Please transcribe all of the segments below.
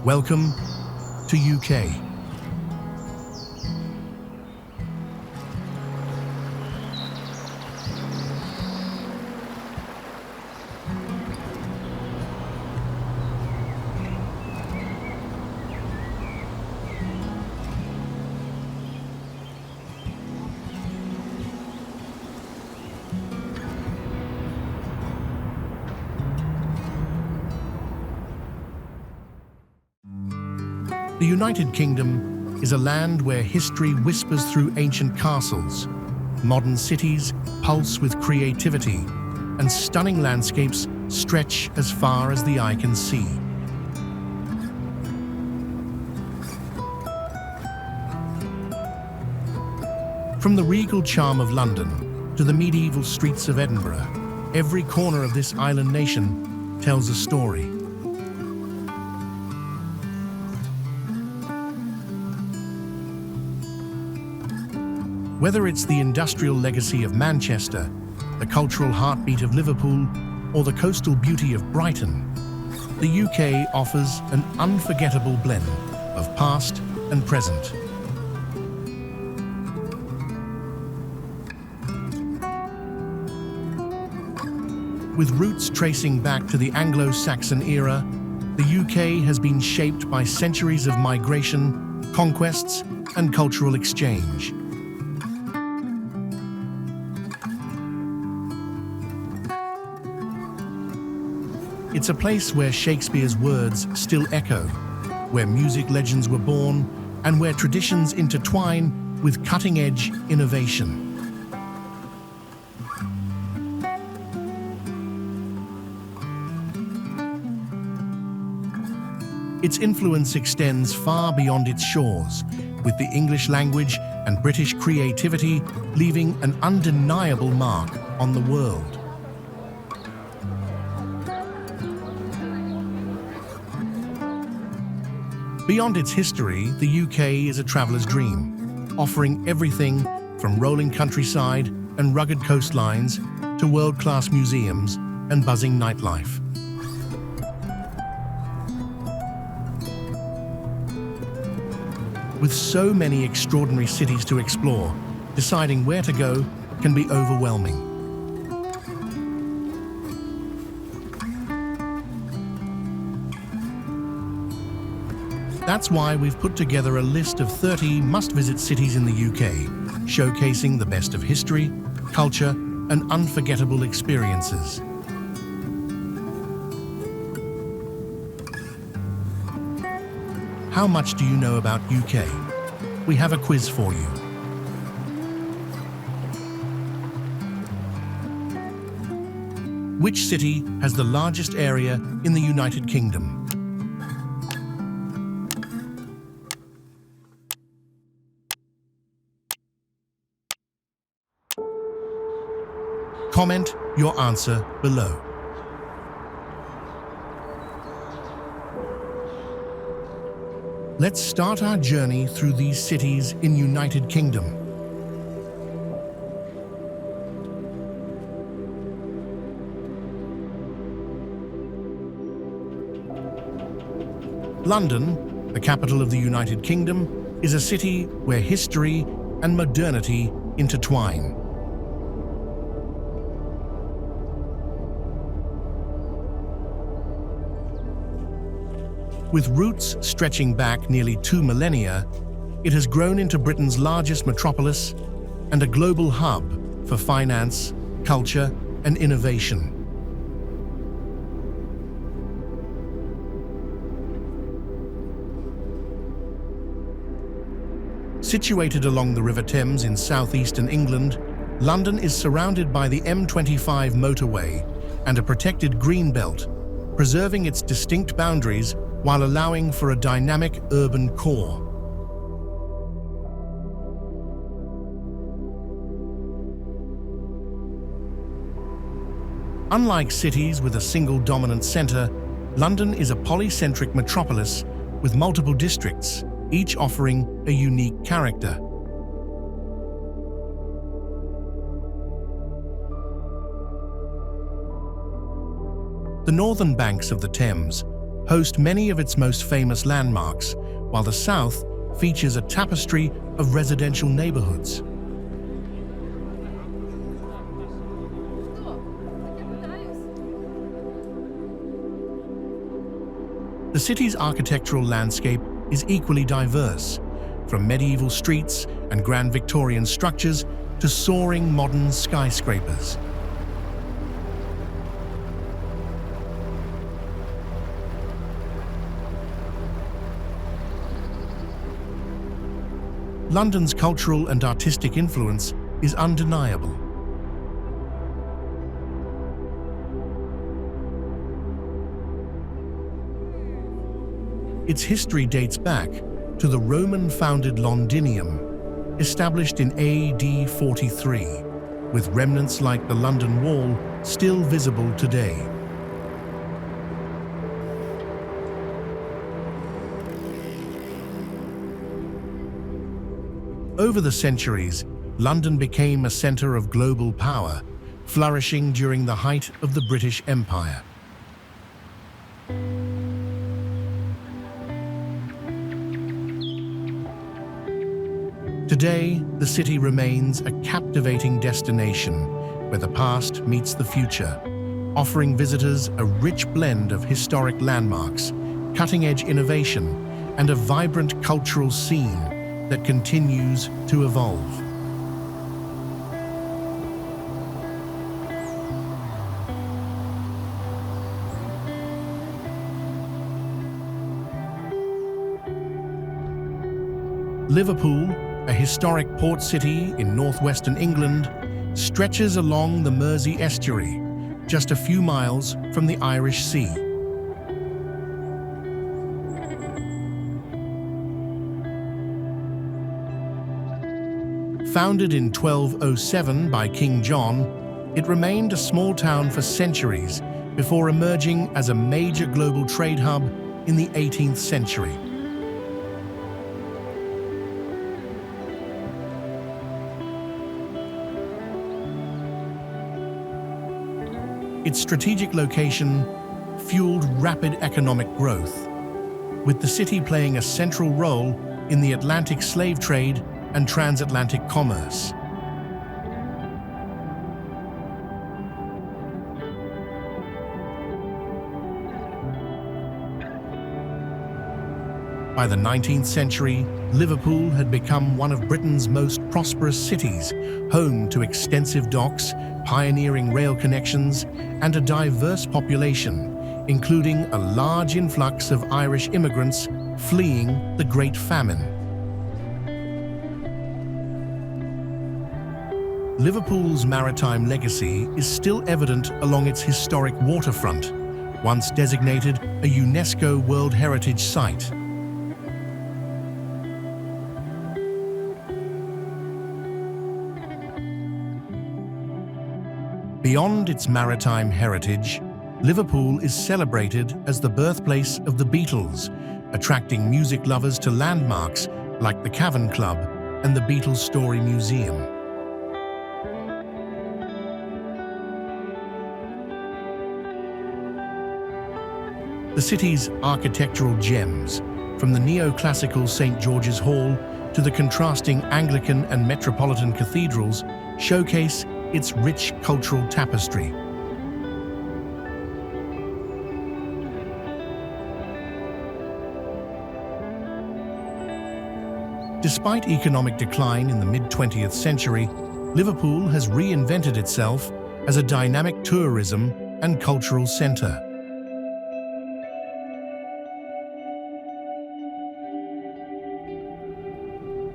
Welcome to UK. The United Kingdom is a land where history whispers through ancient castles, modern cities pulse with creativity, and stunning landscapes stretch as far as the eye can see. From the regal charm of London to the medieval streets of Edinburgh, every corner of this island nation tells a story. Whether it's the industrial legacy of Manchester, the cultural heartbeat of Liverpool, or the coastal beauty of Brighton, the UK offers an unforgettable blend of past and present. With roots tracing back to the Anglo-Saxon era, the UK has been shaped by centuries of migration, conquests, and cultural exchange. It's a place where Shakespeare's words still echo, where music legends were born, and where traditions intertwine with cutting-edge innovation. Its influence extends far beyond its shores, with the English language and British creativity leaving an undeniable mark on the world. Beyond its history, the UK is a traveller's dream, offering everything from rolling countryside and rugged coastlines to world-class museums and buzzing nightlife. With so many extraordinary cities to explore, deciding where to go can be overwhelming. That's why we've put together a list of 30 must-visit cities in the UK, showcasing the best of history, culture, and unforgettable experiences. How much do you know about UK? We have a quiz for you. Which city has the largest area in the United Kingdom? Comment your answer below. Let's start our journey through these cities in United Kingdom. London, the capital of the United Kingdom, is a city where history and modernity intertwine. With roots stretching back nearly 2 millennia, it has grown into Britain's largest metropolis and a global hub for finance, culture, and innovation. Situated along the River Thames in southeastern England, London is surrounded by the M25 motorway and a protected green belt, preserving its distinct boundaries while allowing for a dynamic urban core. Unlike cities with a single dominant centre, London is a polycentric metropolis with multiple districts, each offering a unique character. The northern banks of the Thames host many of its most famous landmarks, while the south features a tapestry of residential neighborhoods. The city's architectural landscape is equally diverse, from medieval streets and grand Victorian structures to soaring modern skyscrapers. London's cultural and artistic influence is undeniable. Its history dates back to the Roman-founded Londinium, established in AD 43, with remnants like the London Wall still visible today. Over the centuries, London became a centre of global power, flourishing during the height of the British Empire. Today, the city remains a captivating destination where the past meets the future, offering visitors a rich blend of historic landmarks, cutting-edge innovation, and a vibrant cultural scene that continues to evolve. Liverpool, a historic port city in northwestern England, stretches along the Mersey estuary, just a few miles from the Irish Sea. Founded in 1207 by King John, it remained a small town for centuries before emerging as a major global trade hub in the 18th century. Its strategic location fueled rapid economic growth, with the city playing a central role in the Atlantic slave trade and transatlantic commerce. By the 19th century, Liverpool had become one of Britain's most prosperous cities, home to extensive docks, pioneering rail connections, and a diverse population, including a large influx of Irish immigrants fleeing the Great Famine. Liverpool's maritime legacy is still evident along its historic waterfront, once designated a UNESCO World Heritage Site. Beyond its maritime heritage, Liverpool is celebrated as the birthplace of the Beatles, attracting music lovers to landmarks like the Cavern Club and the Beatles Story Museum. The city's architectural gems, from the neoclassical St. George's Hall to the contrasting Anglican and Metropolitan cathedrals, showcase its rich cultural tapestry. Despite economic decline in the mid-20th century, Liverpool has reinvented itself as a dynamic tourism and cultural centre.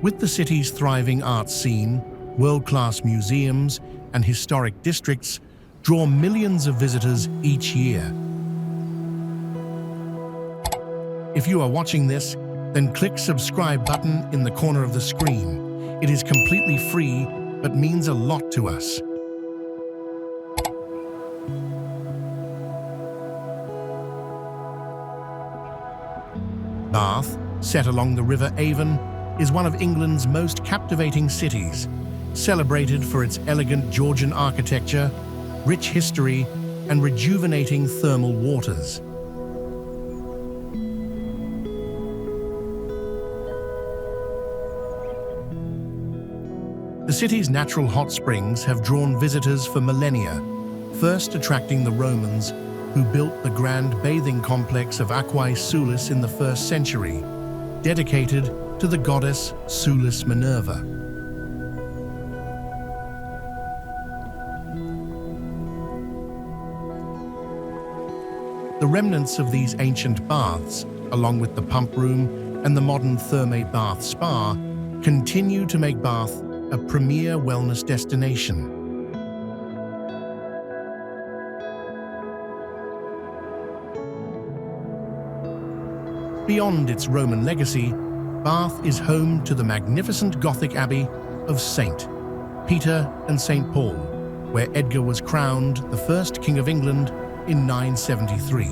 With the city's thriving arts scene, world-class museums, and historic districts draw millions of visitors each year. If you are watching this, then click subscribe button in the corner of the screen. It is completely free, but means a lot to us. Bath, set along the River Avon, is one of England's most captivating cities, celebrated for its elegant Georgian architecture, rich history, and rejuvenating thermal waters. city's natural hot springs have drawn visitors for millennia, first attracting the Romans, who built the grand bathing complex of Aquae Sulis in the 1st century, dedicated to the goddess Sulis Minerva. The remnants of these ancient baths, along with the pump room and the modern Thermae Bath Spa, continue to make Bath a premier wellness destination. Beyond its Roman legacy, Bath is home to the magnificent Gothic abbey of St. Peter and St. Paul, where Edgar was crowned the first King of England in 973.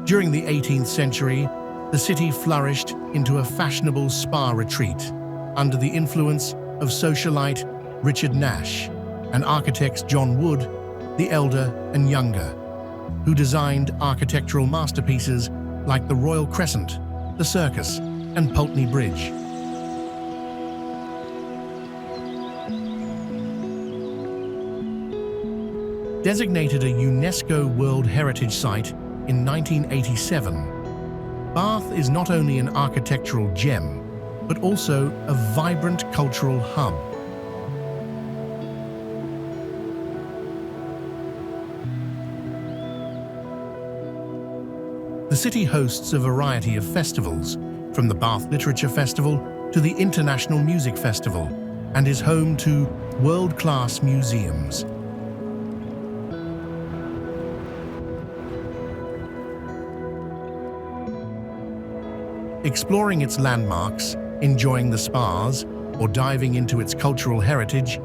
During the 18th century, the city flourished into a fashionable spa retreat under the influence of socialite Richard Nash and architects John Wood, the Elder and Younger, who designed architectural masterpieces like the Royal Crescent, the Circus, and Pulteney Bridge. Designated a UNESCO World Heritage Site in 1987, Bath is not only an architectural gem, but also a vibrant cultural hub. The city hosts a variety of festivals, from the Bath Literature Festival to the International Music Festival, and is home to world-class museums. Exploring its landmarks, enjoying the spas, or diving into its cultural heritage,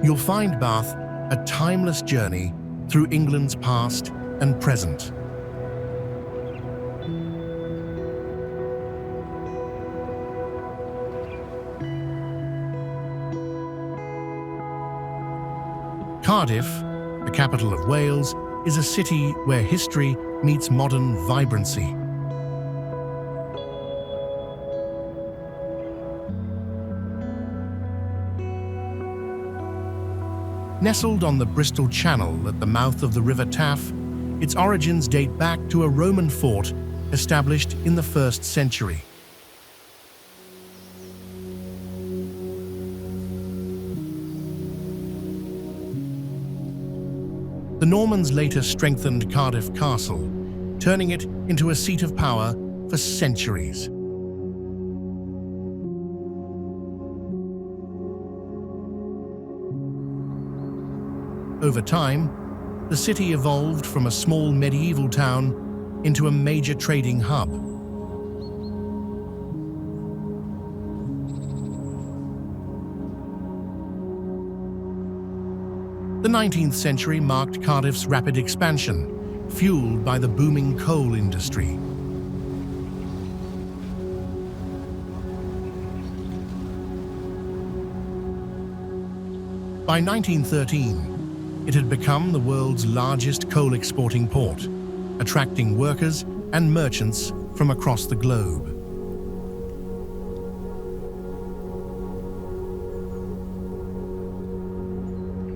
you'll find Bath a timeless journey through England's past and present. Cardiff, the capital of Wales, is a city where history meets modern vibrancy. Nestled on the Bristol Channel at the mouth of the River Taff, its origins date back to a Roman fort established in the 1st century. The Normans later strengthened Cardiff Castle, turning it into a seat of power for centuries. Over time, the city evolved from a small medieval town into a major trading hub. The 19th century marked Cardiff's rapid expansion, fueled by the booming coal industry. By 1913, it had become the world's largest coal exporting port, attracting workers and merchants from across the globe.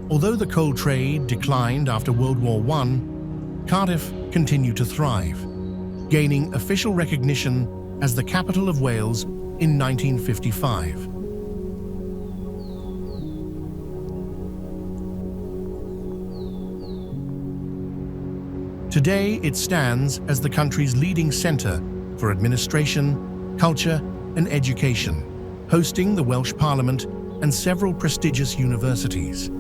Although the coal trade declined after World War I, Cardiff continued to thrive, gaining official recognition as the capital of Wales in 1955. Today, it stands as the country's leading centre for administration, culture and education, hosting the Welsh Parliament and several prestigious universities.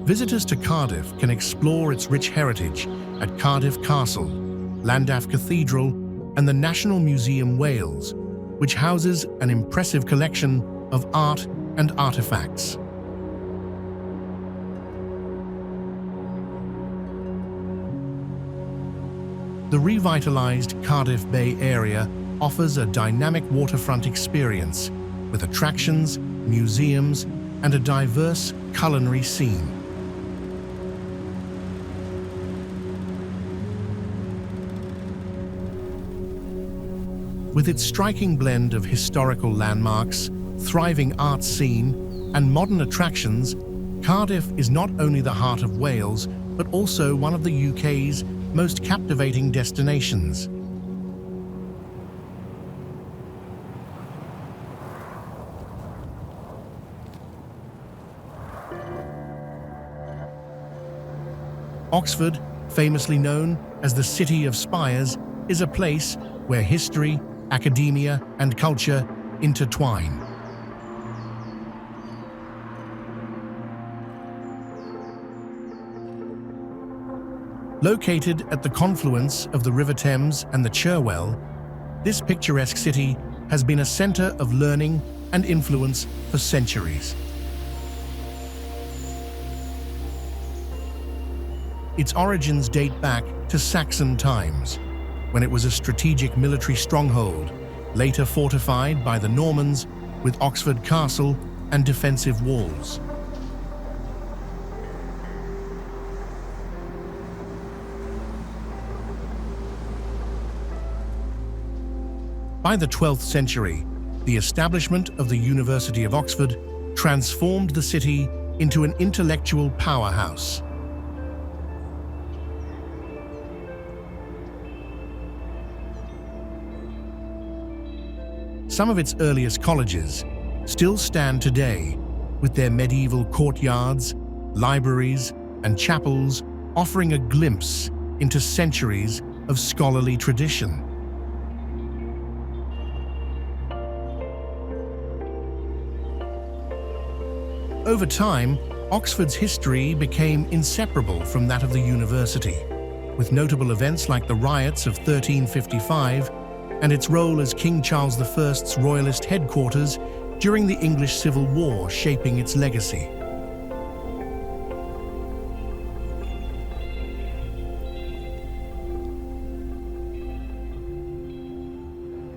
Visitors to Cardiff can explore its rich heritage at Cardiff Castle, Llandaff Cathedral and the National Museum Wales, which houses an impressive collection of art and artefacts. The revitalized Cardiff Bay area offers a dynamic waterfront experience with attractions, museums, and a diverse culinary scene. With its striking blend of historical landmarks, thriving arts scene, and modern attractions, Cardiff is not only the heart of Wales, but also one of the UK's most captivating destinations. Oxford, famously known as the City of Spires, is a place where history, academia, and culture intertwine. Located at the confluence of the River Thames and the Cherwell, this picturesque city has been a centre of learning and influence for centuries. Its origins date back to Saxon times, when it was a strategic military stronghold, later fortified by the Normans with Oxford Castle and defensive walls. By the 12th century, the establishment of the University of Oxford transformed the city into an intellectual powerhouse. Some of its earliest colleges still stand today, with their medieval courtyards, libraries, and chapels offering a glimpse into centuries of scholarly tradition. Over time, Oxford's history became inseparable from that of the university, with notable events like the riots of 1355 and its role as King Charles I's royalist headquarters during the English Civil War shaping its legacy.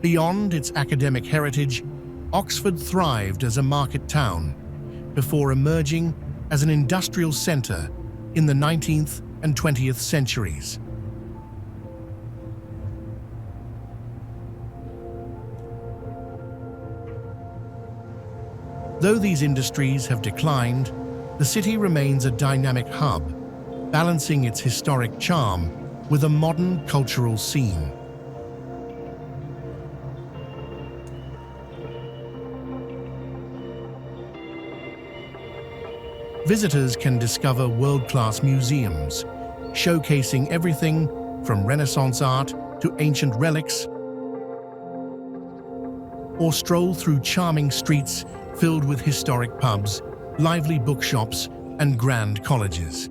Beyond its academic heritage, Oxford thrived as a market town before emerging as an industrial centre in the 19th and 20th centuries. Though these industries have declined, the city remains a dynamic hub, balancing its historic charm with a modern cultural scene. Visitors can discover world-class museums, showcasing everything from Renaissance art to ancient relics, or stroll through charming streets filled with historic pubs, lively bookshops, and grand colleges.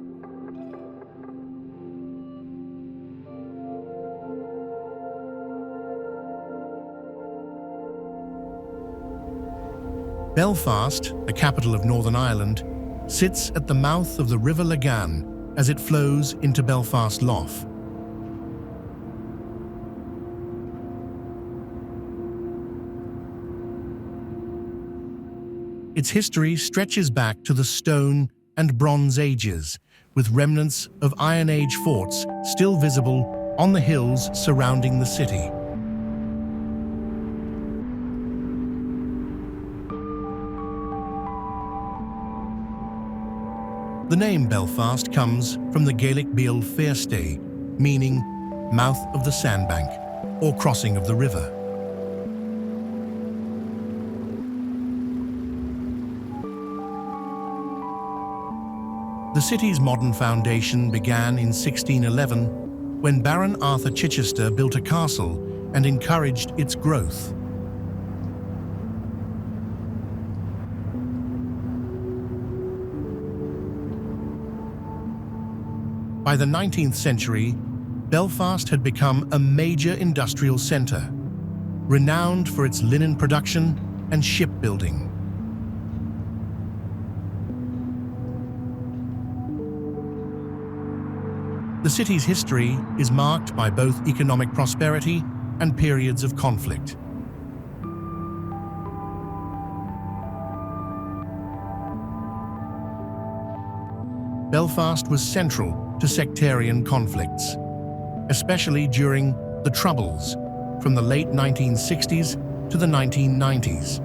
Belfast, the capital of Northern Ireland, sits at the mouth of the River Lagan as it flows into Belfast Lough. Its history stretches back to the Stone and Bronze Ages, with remnants of Iron Age forts still visible on the hills surrounding the city. The name Belfast comes from the Gaelic Beal Fairstay, meaning mouth of the sandbank or crossing of the river. The city's modern foundation began in 1611 when Baron Arthur Chichester built a castle and encouraged its growth. By the 19th century, Belfast had become a major industrial centre, renowned for its linen production and shipbuilding. The city's history is marked by both economic prosperity and periods of conflict. Belfast was central to sectarian conflicts, especially during the Troubles, from the late 1960s to the 1990s.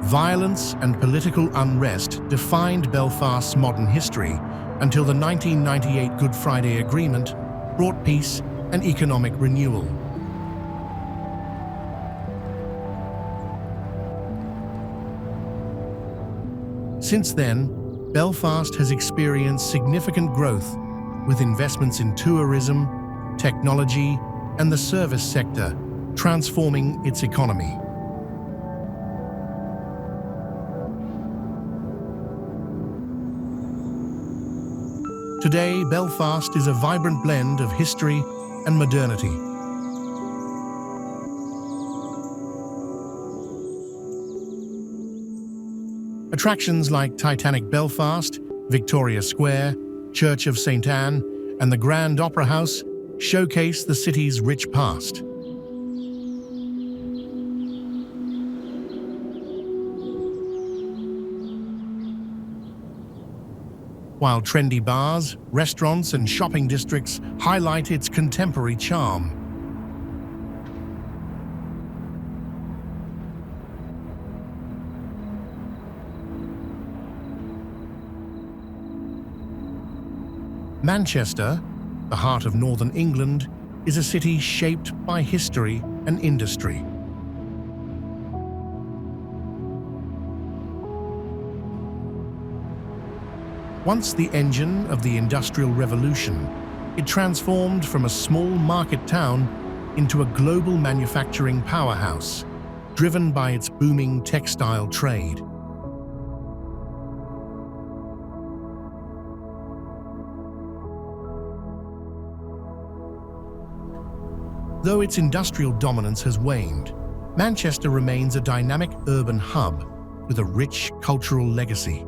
Violence and political unrest defined Belfast's modern history until the 1998 Good Friday Agreement brought peace and economic renewal. Since then, Belfast has experienced significant growth with investments in tourism, technology, and the service sector, transforming its economy. Today, Belfast is a vibrant blend of history and modernity. Attractions like Titanic Belfast, Victoria Square, Church of St. Anne, and the Grand Opera House showcase the city's rich past. While trendy bars, restaurants, and shopping districts highlight its contemporary charm. Manchester, the heart of northern England, is a city shaped by history and industry. Once the engine of the Industrial Revolution, it transformed from a small market town into a global manufacturing powerhouse, driven by its booming textile trade. Though its industrial dominance has waned, Manchester remains a dynamic urban hub with a rich cultural legacy.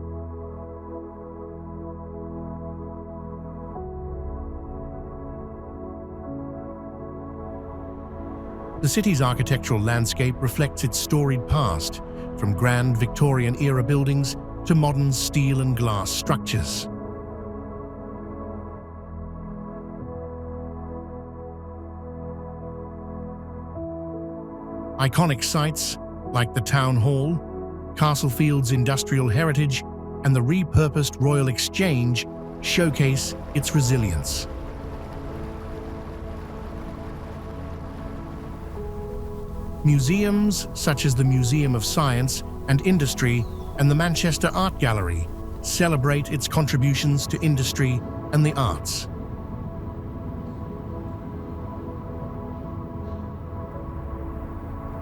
The city's architectural landscape reflects its storied past, from grand Victorian-era buildings to modern steel and glass structures. Iconic sites like the Town Hall, Castlefields Industrial Heritage, and the repurposed Royal Exchange showcase its resilience. Museums such as the Museum of Science and Industry and the Manchester Art Gallery celebrate its contributions to industry and the arts.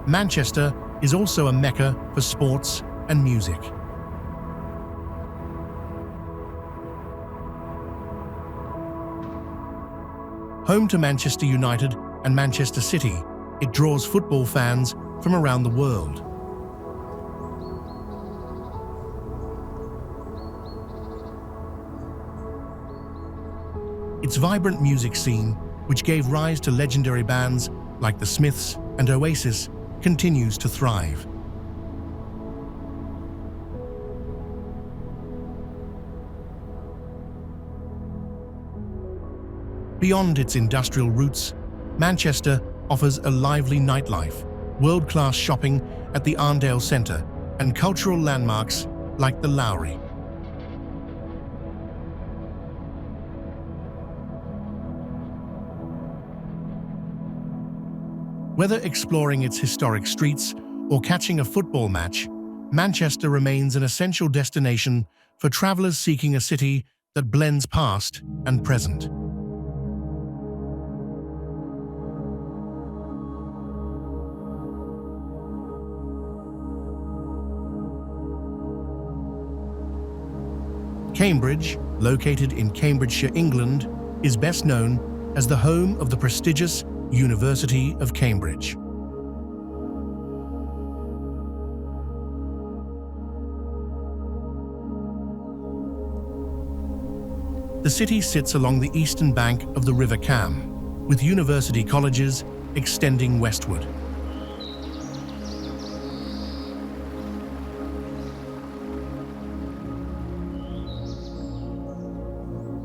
Manchester is also a mecca for sports and music. Home to Manchester United and Manchester City, it draws football fans from around the world. Its vibrant music scene, which gave rise to legendary bands like the Smiths and Oasis, continues to thrive. Beyond its industrial roots, Manchester offers a lively nightlife, world-class shopping at the Arndale Centre, and cultural landmarks like the Lowry. Whether exploring its historic streets or catching a football match, Manchester remains an essential destination for travelers seeking a city that blends past and present. Cambridge, located in Cambridgeshire, England, is best known as the home of the prestigious University of Cambridge. The city sits along the eastern bank of the River Cam, with university colleges extending westward.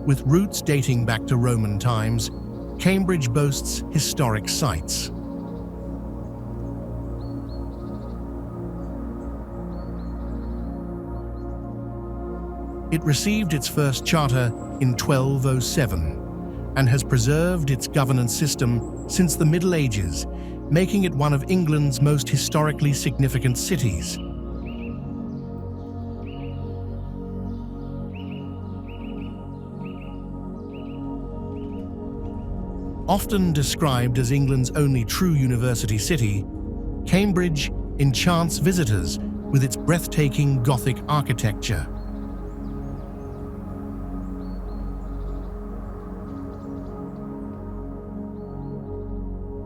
With roots dating back to Roman times, Cambridge boasts historic sites. It received its first charter in 1207 and has preserved its governance system since the Middle Ages, making it one of England's most historically significant cities. Often described as England's only true university city, Cambridge enchants visitors with its breathtaking Gothic architecture.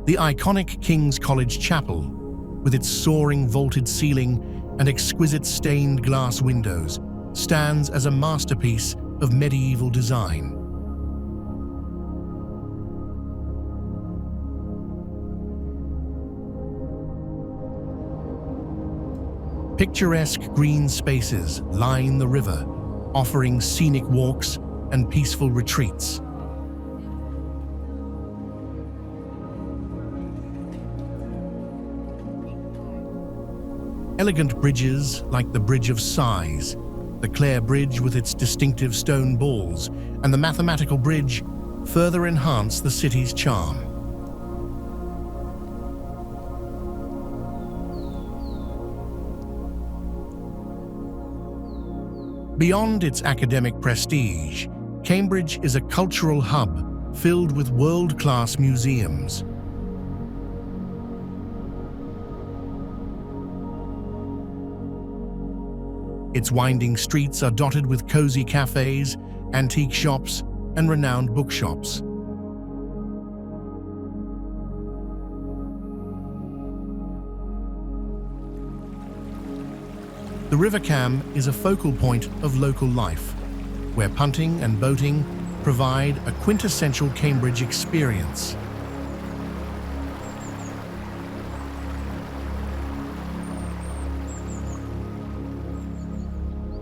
The iconic King's College Chapel, with its soaring vaulted ceiling and exquisite stained glass windows, stands as a masterpiece of medieval design. Picturesque green spaces line the river, offering scenic walks and peaceful retreats. Elegant bridges like the Bridge of Sighs, the Clare Bridge with its distinctive stone balls, and the Mathematical Bridge further enhance the city's charm. Beyond its academic prestige, Cambridge is a cultural hub filled with world-class museums. Its winding streets are dotted with cozy cafes, antique shops, and renowned bookshops. The River Cam is a focal point of local life, where punting and boating provide a quintessential Cambridge experience.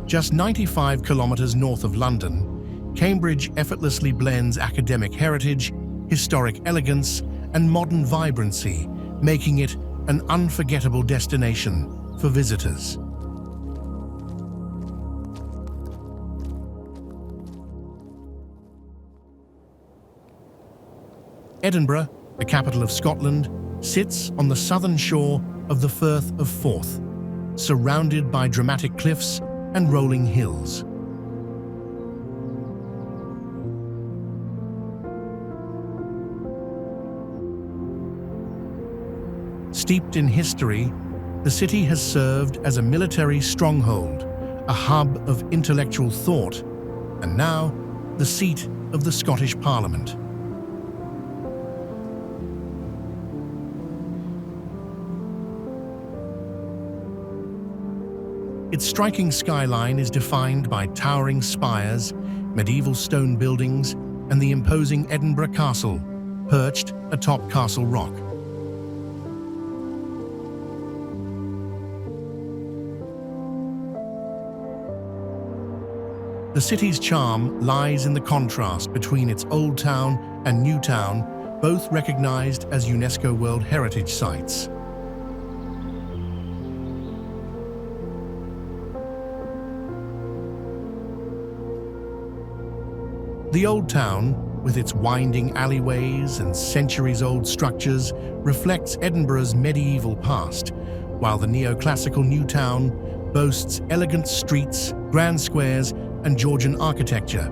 Just 95 kilometers north of London, Cambridge effortlessly blends academic heritage, historic elegance, and modern vibrancy, making it an unforgettable destination for visitors. Edinburgh, the capital of Scotland, sits on the southern shore of the Firth of Forth, surrounded by dramatic cliffs and rolling hills. Steeped in history, the city has served as a military stronghold, a hub of intellectual thought, and now the seat of the Scottish Parliament. Its striking skyline is defined by towering spires, medieval stone buildings, and the imposing Edinburgh Castle, perched atop Castle Rock. The city's charm lies in the contrast between its old town and new town, both recognized as UNESCO World Heritage Sites. The Old Town, with its winding alleyways and centuries-old structures, reflects Edinburgh's medieval past, while the neoclassical New Town boasts elegant streets, grand squares, and Georgian architecture.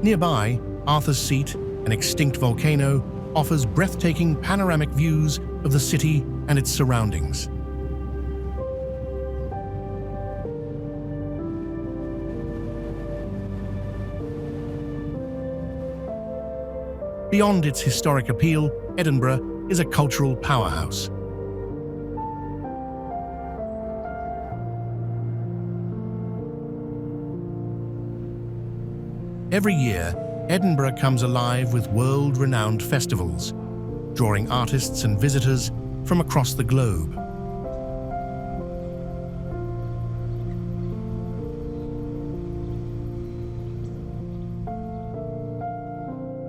Nearby, Arthur's Seat, an extinct volcano, offers breathtaking panoramic views of the city and its surroundings. Beyond its historic appeal, Edinburgh is a cultural powerhouse. Every year, Edinburgh comes alive with world-renowned festivals. drawing artists and visitors from across the globe.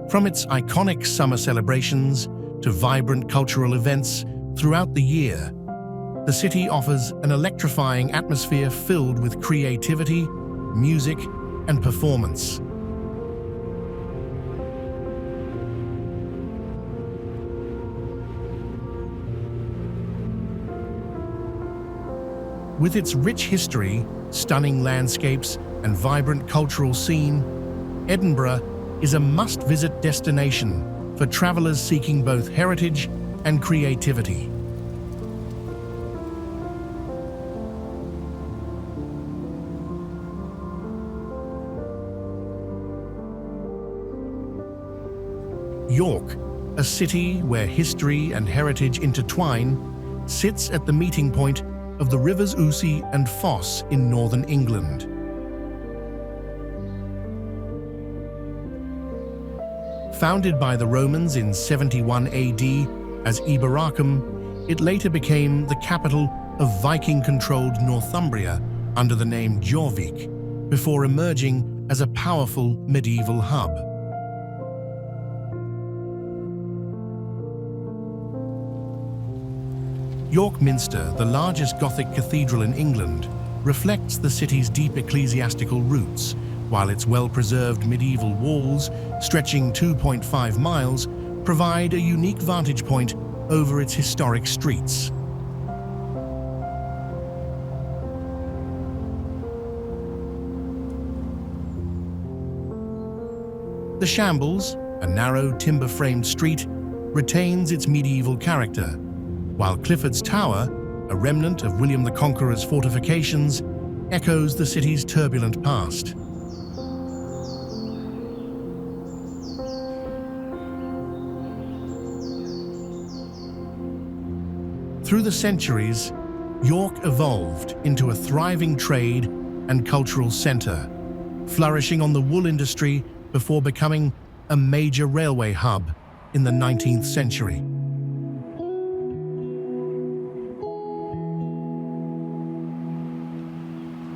From its iconic summer celebrations to vibrant cultural events throughout the year, the city offers an electrifying atmosphere filled with creativity, music, and performance. With its rich history, stunning landscapes, and vibrant cultural scene, Edinburgh is a must-visit destination for travelers seeking both heritage and creativity. York, a city where history and heritage intertwine, sits at the meeting point of the rivers Ouse and Foss in northern England. Founded by the Romans in 71 AD as Iberacum, it later became the capital of Viking-controlled Northumbria under the name Jorvik, before emerging as a powerful medieval hub. York Minster, the largest Gothic cathedral in England, reflects the city's deep ecclesiastical roots, while its well-preserved medieval walls, stretching 2.5 miles, provide a unique vantage point over its historic streets. The Shambles, a narrow timber-framed street, retains its medieval character, while Clifford's Tower, a remnant of William the Conqueror's fortifications, echoes the city's turbulent past. Through the centuries, York evolved into a thriving trade and cultural centre, flourishing on the wool industry before becoming a major railway hub in the 19th century.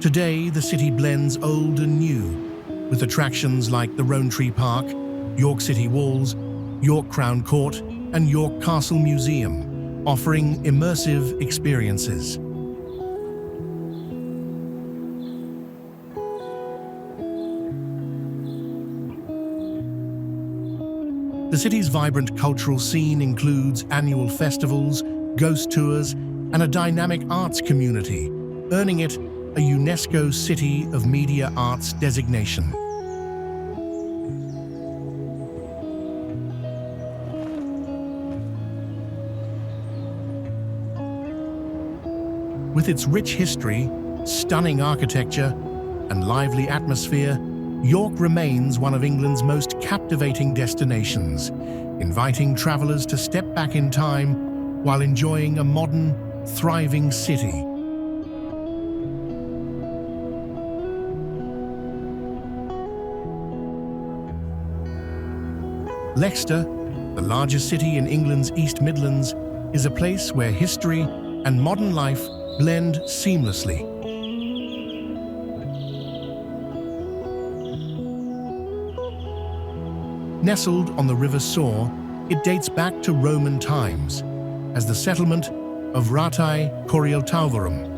Today, the city blends old and new, with attractions like the Rowntree Park, York City Walls, York Crown Court, and York Castle Museum, offering immersive experiences. The city's vibrant cultural scene includes annual festivals, ghost tours, and a dynamic arts community, earning it a UNESCO City of Media Arts designation. With its rich history, stunning architecture, and lively atmosphere, York remains one of England's most captivating destinations, inviting travelers to step back in time while enjoying a modern, thriving city. Leicester, the largest city in England's East Midlands, is a place where history and modern life blend seamlessly. Nestled on the River Soar, it dates back to Roman times as the settlement of Ratae Corioltauverum.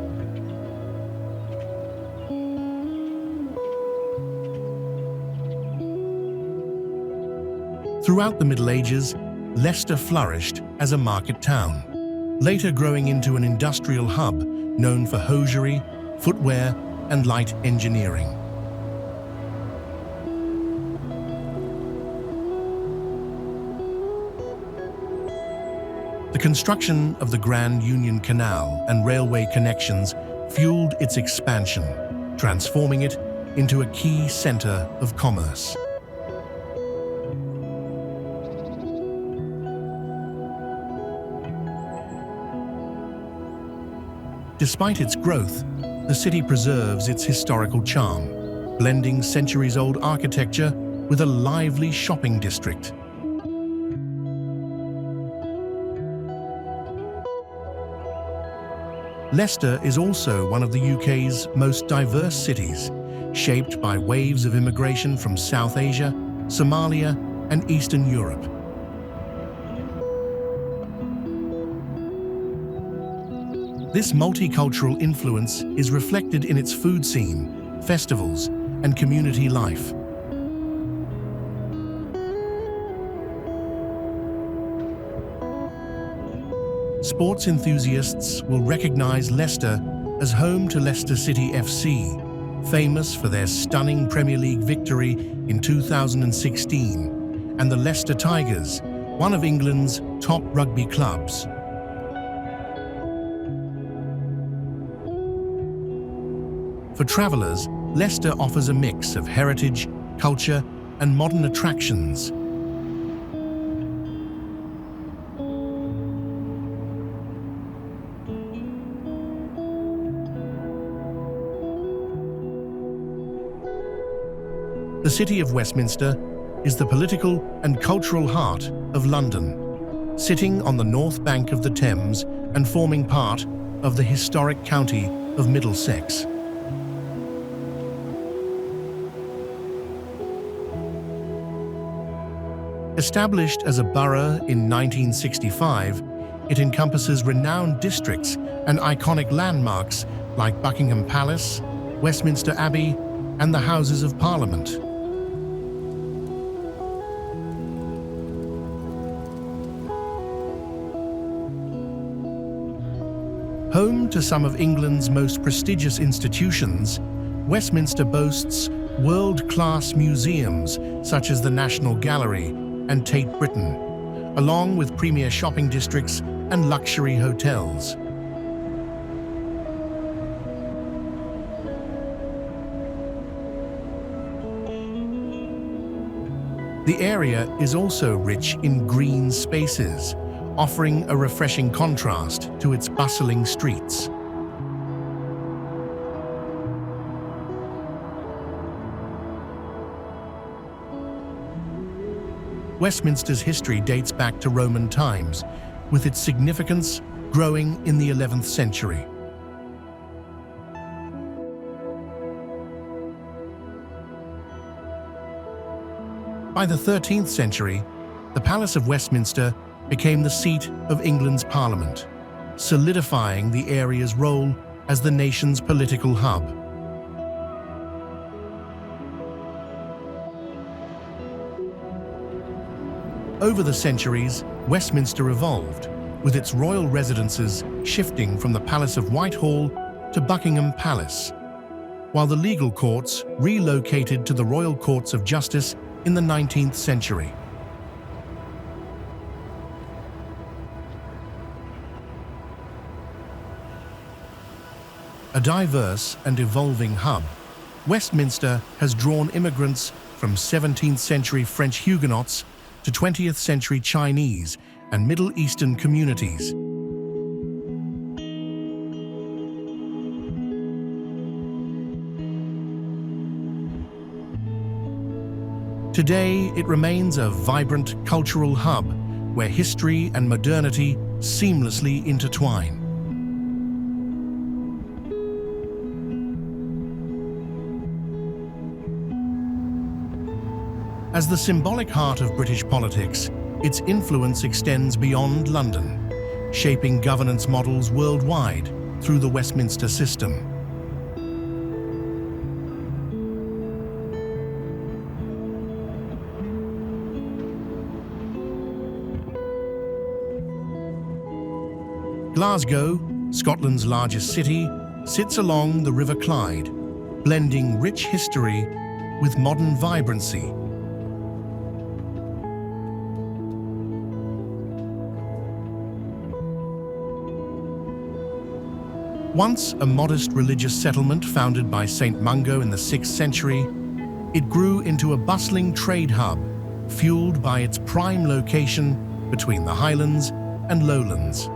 Throughout the Middle Ages, Leicester flourished as a market town, later growing into an industrial hub known for hosiery, footwear, and light engineering. The construction of the Grand Union Canal and railway connections fueled its expansion, transforming it into a key centre of commerce. Despite its growth, the city preserves its historical charm, blending centuries-old architecture with a lively shopping district. Leicester is also one of the UK's most diverse cities, shaped by waves of immigration from South Asia, Somalia, and Eastern Europe. This multicultural influence is reflected in its food scene, festivals, and community life. Sports enthusiasts will recognize Leicester as home to Leicester City FC, famous for their stunning Premier League victory in 2016, and the Leicester Tigers, one of England's top rugby clubs. For travellers, Leicester offers a mix of heritage, culture, and modern attractions. The city of Westminster is the political and cultural heart of London, sitting on the north bank of the Thames and forming part of the historic county of Middlesex. Established as a borough in 1965, it encompasses renowned districts and iconic landmarks like Buckingham Palace, Westminster Abbey, and the Houses of Parliament. Home to some of England's most prestigious institutions, Westminster boasts world-class museums such as the National Gallery and Tate Britain, along with premier shopping districts and luxury hotels. The area is also rich in green spaces, offering a refreshing contrast to its bustling streets. Westminster's history dates back to Roman times, with its significance growing in the 11th century. By the 13th century, the Palace of Westminster became the seat of England's Parliament, solidifying the area's role as the nation's political hub. Over the centuries, Westminster evolved, with its royal residences shifting from the Palace of Whitehall to Buckingham Palace, while the legal courts relocated to the Royal Courts of Justice in the 19th century. A diverse and evolving hub, Westminster has drawn immigrants from 17th century French Huguenots to 20th century Chinese and Middle Eastern communities. Today, it remains a vibrant cultural hub where history and modernity seamlessly intertwine. As the symbolic heart of British politics, its influence extends beyond London, shaping governance models worldwide through the Westminster system. Glasgow, Scotland's largest city, sits along the River Clyde, blending rich history with modern vibrancy. Once a modest religious settlement founded by St. Mungo in the 6th century, it grew into a bustling trade hub, fueled by its prime location between the Highlands and Lowlands.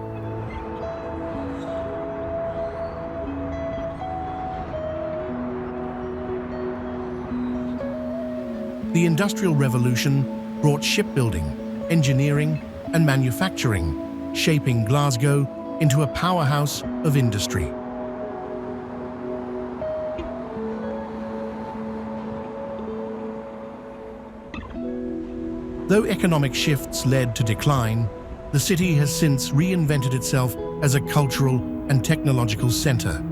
The Industrial Revolution brought shipbuilding, engineering, and manufacturing, shaping Glasgow into a powerhouse of industry. Though economic shifts led to decline, the city has since reinvented itself as a cultural and technological centre.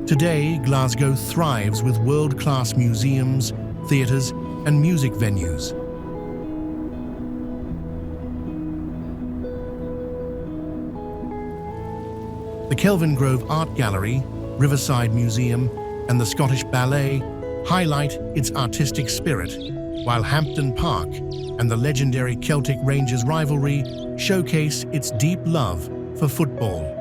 Today, Glasgow thrives with world-class museums, theatres, and music venues. The Kelvingrove Art Gallery, Riverside Museum, and the Scottish Ballet highlight its artistic spirit, while Hampden Park and the legendary Celtic Rangers rivalry showcase its deep love for football.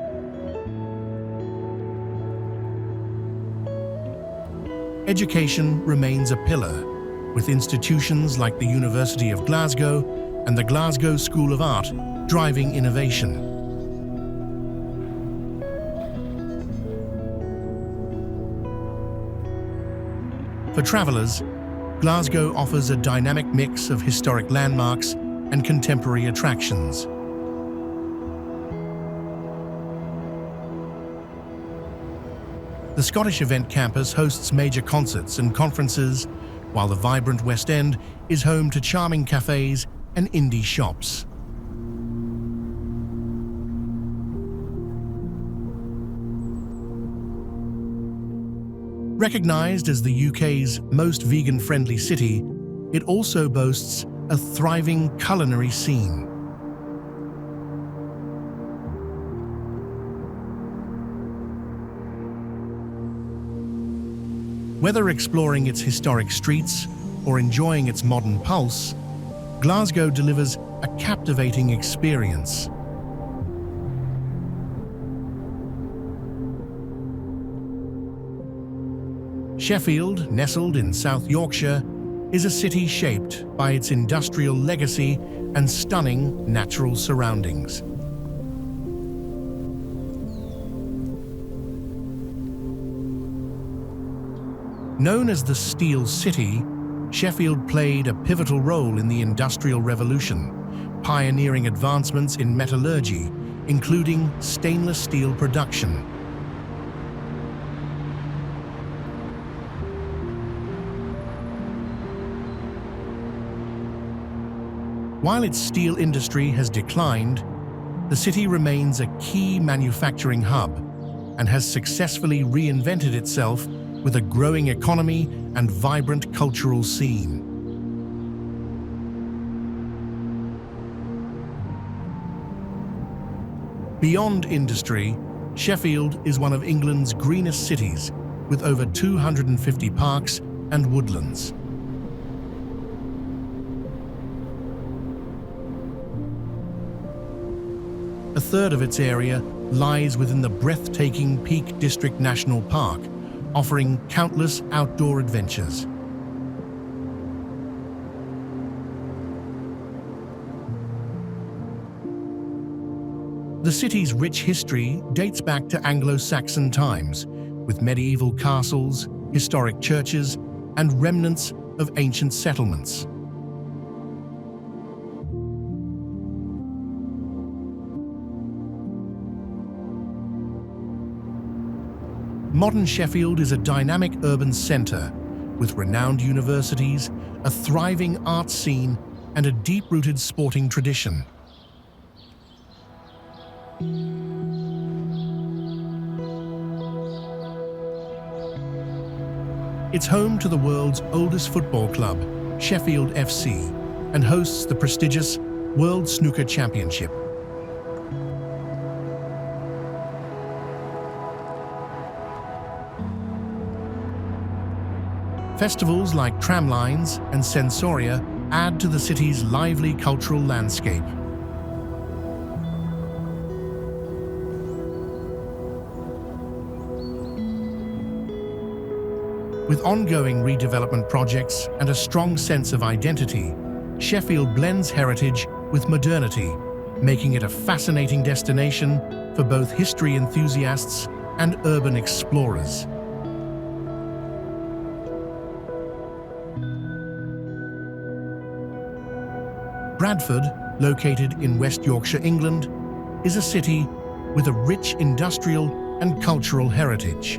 Education remains a pillar, with institutions like the University of Glasgow and the Glasgow School of Art driving innovation. For travellers, Glasgow offers a dynamic mix of historic landmarks and contemporary attractions. The Scottish Event Campus hosts major concerts and conferences, while the vibrant West End is home to charming cafes and indie shops. Recognised as the UK's most vegan-friendly city, it also boasts a thriving culinary scene. Whether exploring its historic streets or enjoying its modern pulse, Glasgow delivers a captivating experience. Sheffield, nestled in South Yorkshire, is a city shaped by its industrial legacy and stunning natural surroundings. Known as the Steel City, Sheffield played a pivotal role in the Industrial Revolution, pioneering advancements in metallurgy, including stainless steel production. While its steel industry has declined, the city remains a key manufacturing hub and has successfully reinvented itself with a growing economy and vibrant cultural scene. Beyond industry, Sheffield is one of England's greenest cities, with over 250 parks and woodlands. A third of its area lies within the breathtaking Peak District National Park, offering countless outdoor adventures. The city's rich history dates back to Anglo-Saxon times, with medieval castles, historic churches, and remnants of ancient settlements. Modern Sheffield is a dynamic urban centre with renowned universities, a thriving art scene, and a deep-rooted sporting tradition. It's home to the world's oldest football club, Sheffield FC, and hosts the prestigious World Snooker Championship. Festivals like tramlines and sensoria add to the city's lively cultural landscape. With ongoing redevelopment projects and a strong sense of identity, Sheffield blends heritage with modernity, making it a fascinating destination for both history enthusiasts and urban explorers. Bradford, located in West Yorkshire, England, is a city with a rich industrial and cultural heritage.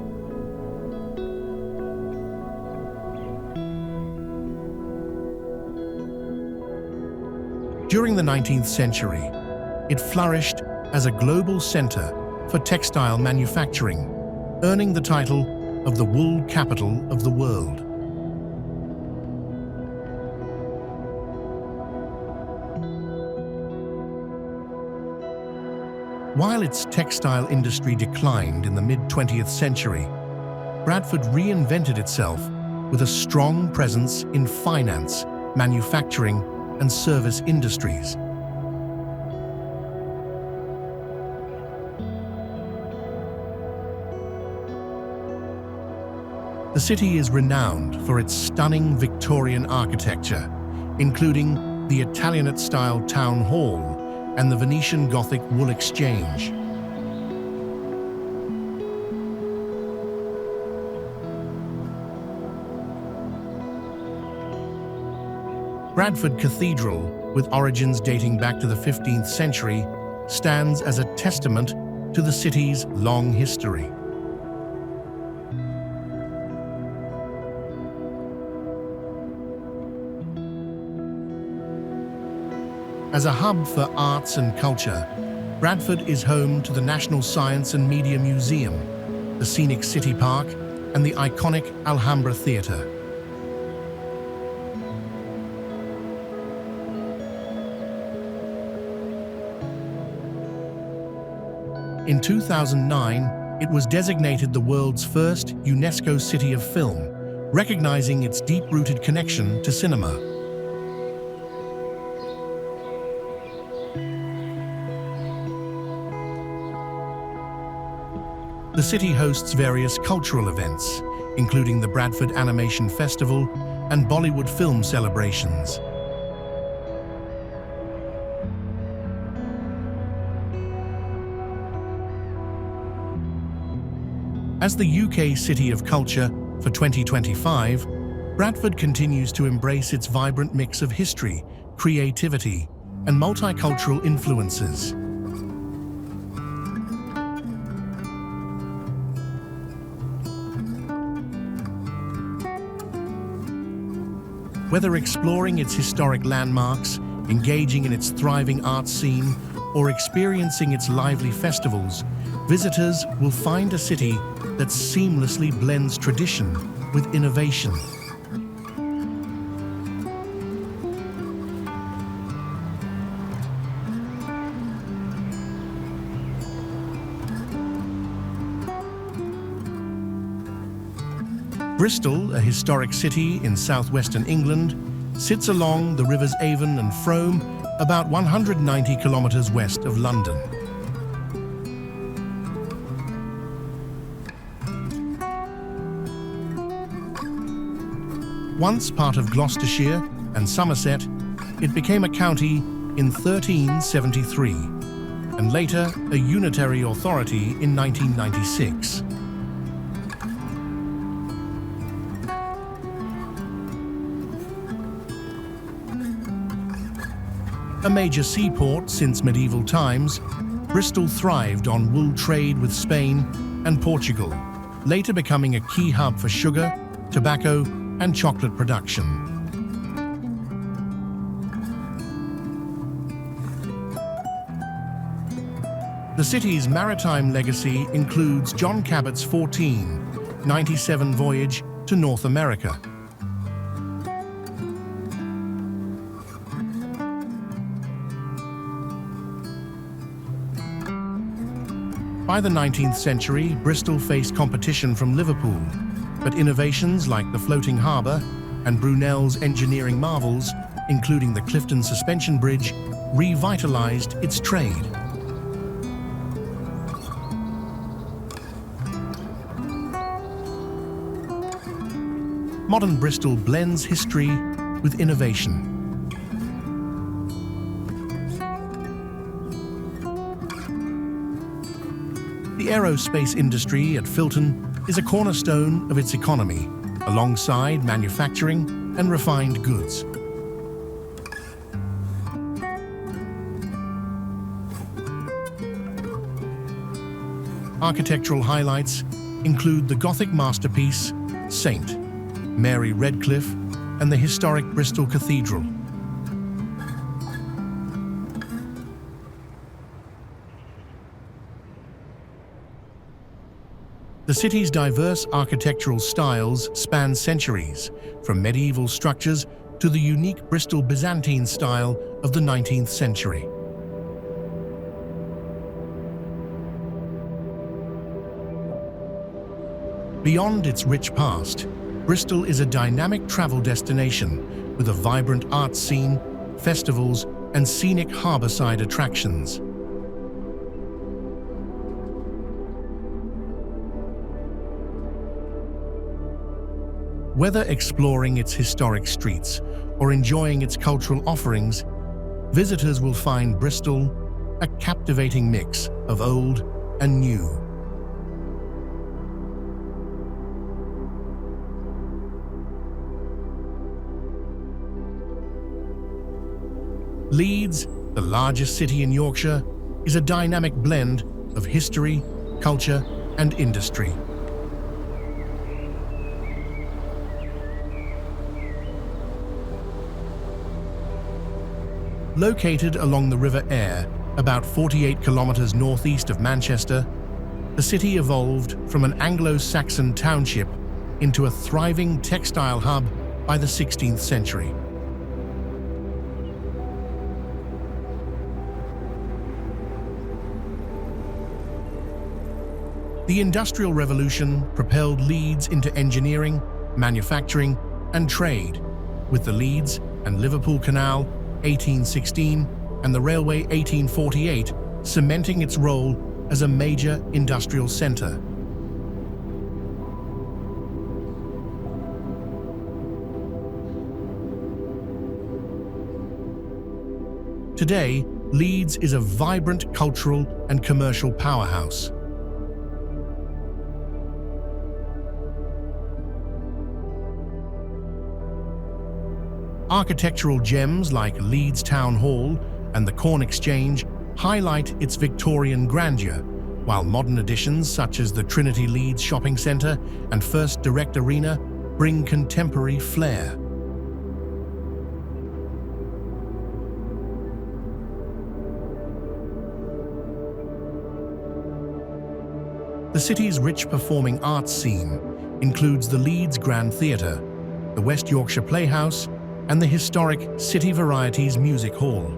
During the 19th century, it flourished as a global centre for textile manufacturing, earning the title of the wool capital of the world. While its textile industry declined in the mid-20th century, Bradford reinvented itself with a strong presence in finance, manufacturing, and service industries. The city is renowned for its stunning Victorian architecture, including the Italianate-style town hall and the Venetian Gothic wool exchange. Bradford Cathedral, with origins dating back to the 15th century, stands as a testament to the city's long history. As a hub for arts and culture, Bradford is home to the National Science and Media Museum, the scenic City Park, and the iconic Alhambra Theatre. In 2009, it was designated the world's first UNESCO City of Film, recognizing its deep-rooted connection to cinema. The city hosts various cultural events, including the Bradford Animation Festival and Bollywood film celebrations. As the UK City of Culture for 2025, Bradford continues to embrace its vibrant mix of history, creativity, and multicultural influences. Whether exploring its historic landmarks, engaging in its thriving arts scene, or experiencing its lively festivals, visitors will find a city that seamlessly blends tradition with innovation. Bristol, a historic city in southwestern England, sits along the rivers Avon and Frome, about 190 kilometres west of London. Once part of Gloucestershire and Somerset, it became a county in 1373, and later a unitary authority in 1996. A major seaport since medieval times, Bristol thrived on wool trade with Spain and Portugal, later becoming a key hub for sugar, tobacco, and chocolate production. The city's maritime legacy includes John Cabot's 1497 voyage to North America. By the 19th century, Bristol faced competition from Liverpool, but innovations like the floating harbour and Brunel's engineering marvels, including the Clifton Suspension Bridge, revitalised its trade. Modern Bristol blends history with innovation. The aerospace industry at Filton is a cornerstone of its economy, alongside manufacturing and refined goods. Architectural highlights include the Gothic masterpiece, St. Mary Redcliffe, and the historic Bristol Cathedral. The city's diverse architectural styles span centuries, from medieval structures to the unique Bristol Byzantine style of the 19th century. Beyond its rich past, Bristol is a dynamic travel destination with a vibrant arts scene, festivals, and scenic harbourside attractions. Whether exploring its historic streets or enjoying its cultural offerings, visitors will find Bristol a captivating mix of old and new. Leeds, the largest city in Yorkshire, is a dynamic blend of history, culture, and industry. Located along the River Aire, about 48 kilometres northeast of Manchester, the city evolved from an Anglo-Saxon township into a thriving textile hub by the 16th century. The Industrial Revolution propelled Leeds into engineering, manufacturing, and trade, with the Leeds and Liverpool Canal 1816 and the railway 1848 cementing its role as a major industrial centre. Today, Leeds is a vibrant cultural and commercial powerhouse. Architectural gems like Leeds Town Hall and the Corn Exchange highlight its Victorian grandeur, while modern additions such as the Trinity Leeds Shopping Centre and First Direct Arena bring contemporary flair. The city's rich performing arts scene includes the Leeds Grand Theatre, the West Yorkshire Playhouse, and the historic City Varieties Music Hall.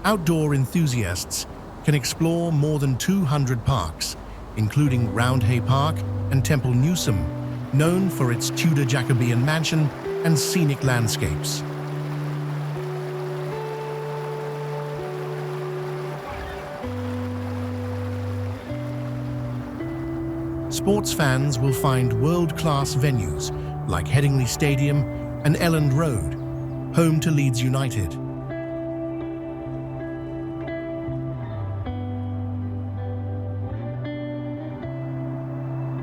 Outdoor enthusiasts can explore more than 200 parks, including Roundhay Park and Temple Newsome, known for its Tudor Jacobean mansion and scenic landscapes. Sports fans will find world-class venues like Headingley Stadium and Elland Road, home to Leeds United.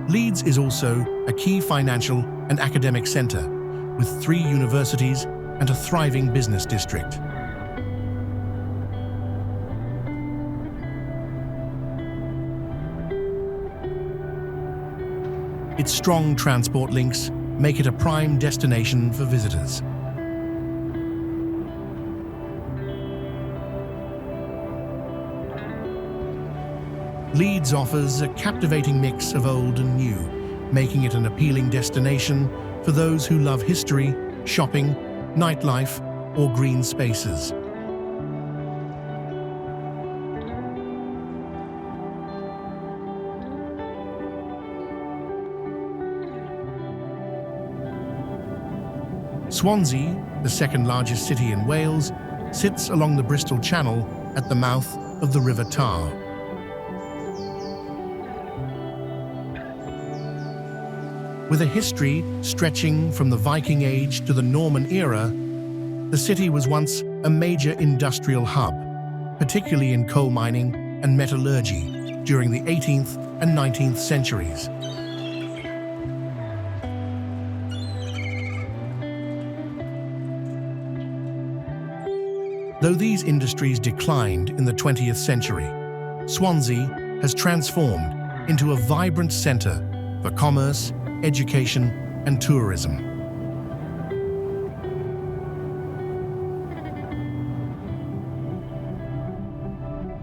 Leeds is also a key financial and academic centre, with 3 universities and a thriving business district. Its strong transport links make it a prime destination for visitors. Leeds offers a captivating mix of old and new, making it an appealing destination for those who love history, shopping, nightlife, or green spaces. Swansea, the second largest city in Wales, sits along the Bristol Channel at the mouth of the River Tar. With a history stretching from the Viking Age to the Norman era, the city was once a major industrial hub, particularly in coal mining and metallurgy during the 18th and 19th centuries. Though these industries declined in the 20th century, Swansea has transformed into a vibrant centre for commerce, education, and tourism.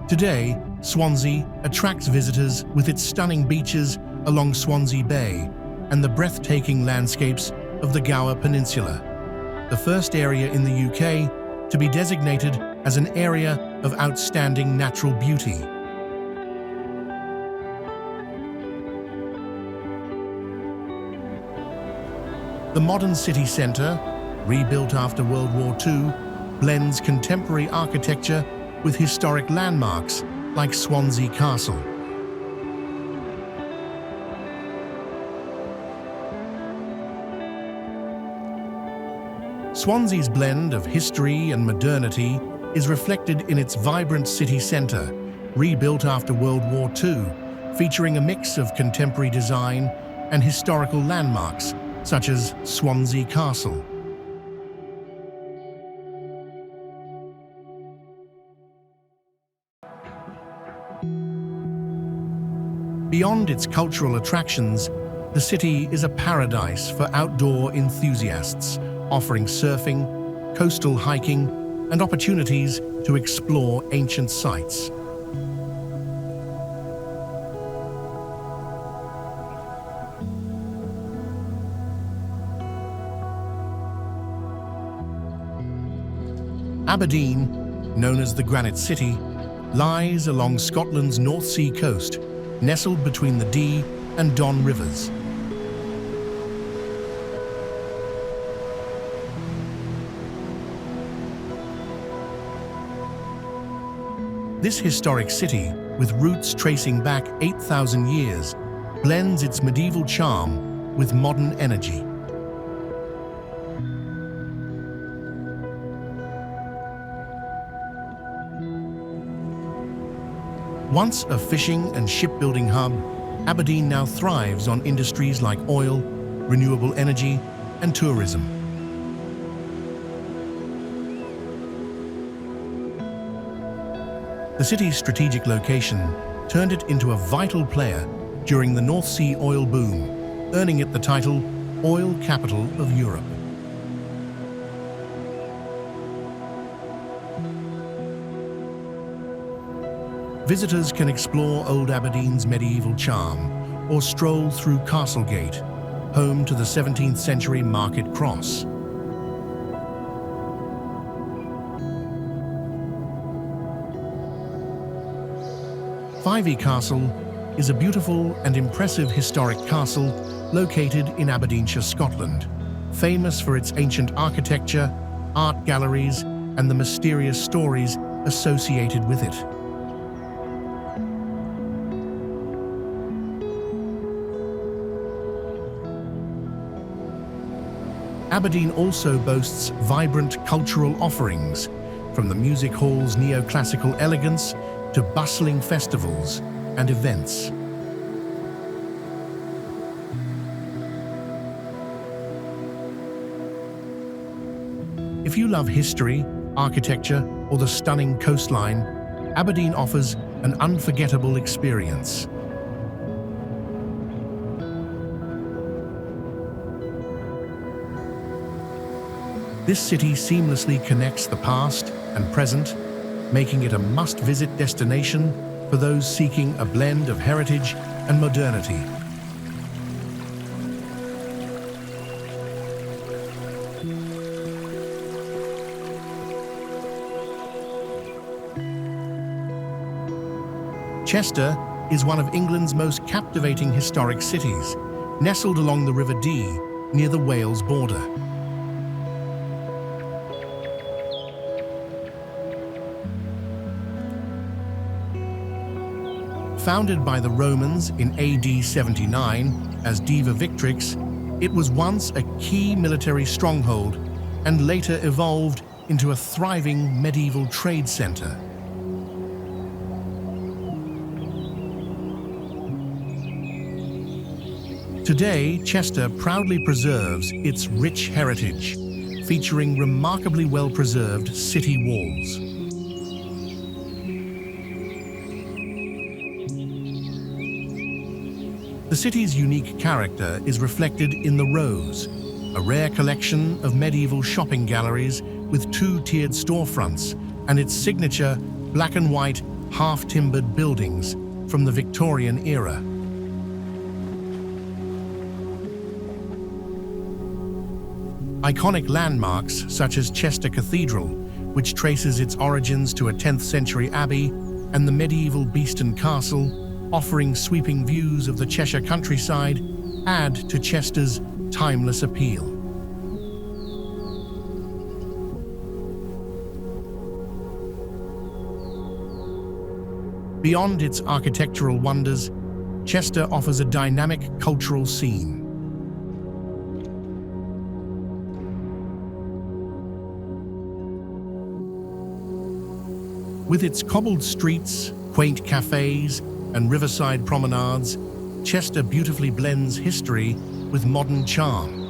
Today, Swansea attracts visitors with its stunning beaches along Swansea Bay and the breathtaking landscapes of the Gower Peninsula, the first area in the UK to be designated as an area of outstanding natural beauty. The modern city centre, rebuilt after World War II, blends contemporary architecture with historic landmarks like Swansea Castle. Swansea's blend of history and modernity is reflected in its vibrant city centre, rebuilt after World War II, featuring a mix of contemporary design and historical landmarks such as Swansea Castle. Beyond its cultural attractions, the city is a paradise for outdoor enthusiasts, offering surfing, coastal hiking, and opportunities to explore ancient sites. Aberdeen, known as the Granite City, lies along Scotland's North Sea coast, nestled between the Dee and Don rivers. This historic city, with roots tracing back 8,000 years, blends its medieval charm with modern energy. Once a fishing and shipbuilding hub, Aberdeen now thrives on industries like oil, renewable energy, and tourism. The city's strategic location turned it into a vital player during the North Sea oil boom, earning it the title Oil Capital of Europe. Visitors can explore old Aberdeen's medieval charm or stroll through Castlegate, home to the 17th century Market Cross. Fyvie Castle is a beautiful and impressive historic castle located in Aberdeenshire, Scotland, famous for its ancient architecture, art galleries, and the mysterious stories associated with it. Aberdeen also boasts vibrant cultural offerings, from the music hall's neoclassical elegance to bustling festivals and events. If you love history, architecture, or the stunning coastline, Aberdeen offers an unforgettable experience. This city seamlessly connects the past and present, making it a must-visit destination for those seeking a blend of heritage and modernity. Chester is one of England's most captivating historic cities, nestled along the River Dee near the Wales border. Founded by the Romans in AD 79 as Diva Victrix, it was once a key military stronghold and later evolved into a thriving medieval trade centre. Today, Chester proudly preserves its rich heritage, featuring remarkably well-preserved city walls. The city's unique character is reflected in the Rows, a rare collection of medieval shopping galleries with two-tiered storefronts and its signature black and white half-timbered buildings from the Victorian era. Iconic landmarks such as Chester Cathedral, which traces its origins to a 10th century abbey, and the medieval Beeston Castle, offering sweeping views of the Cheshire countryside, add to Chester's timeless appeal. Beyond its architectural wonders, Chester offers a dynamic cultural scene. With its cobbled streets, quaint cafes, and riverside promenades, Chester beautifully blends history with modern charm.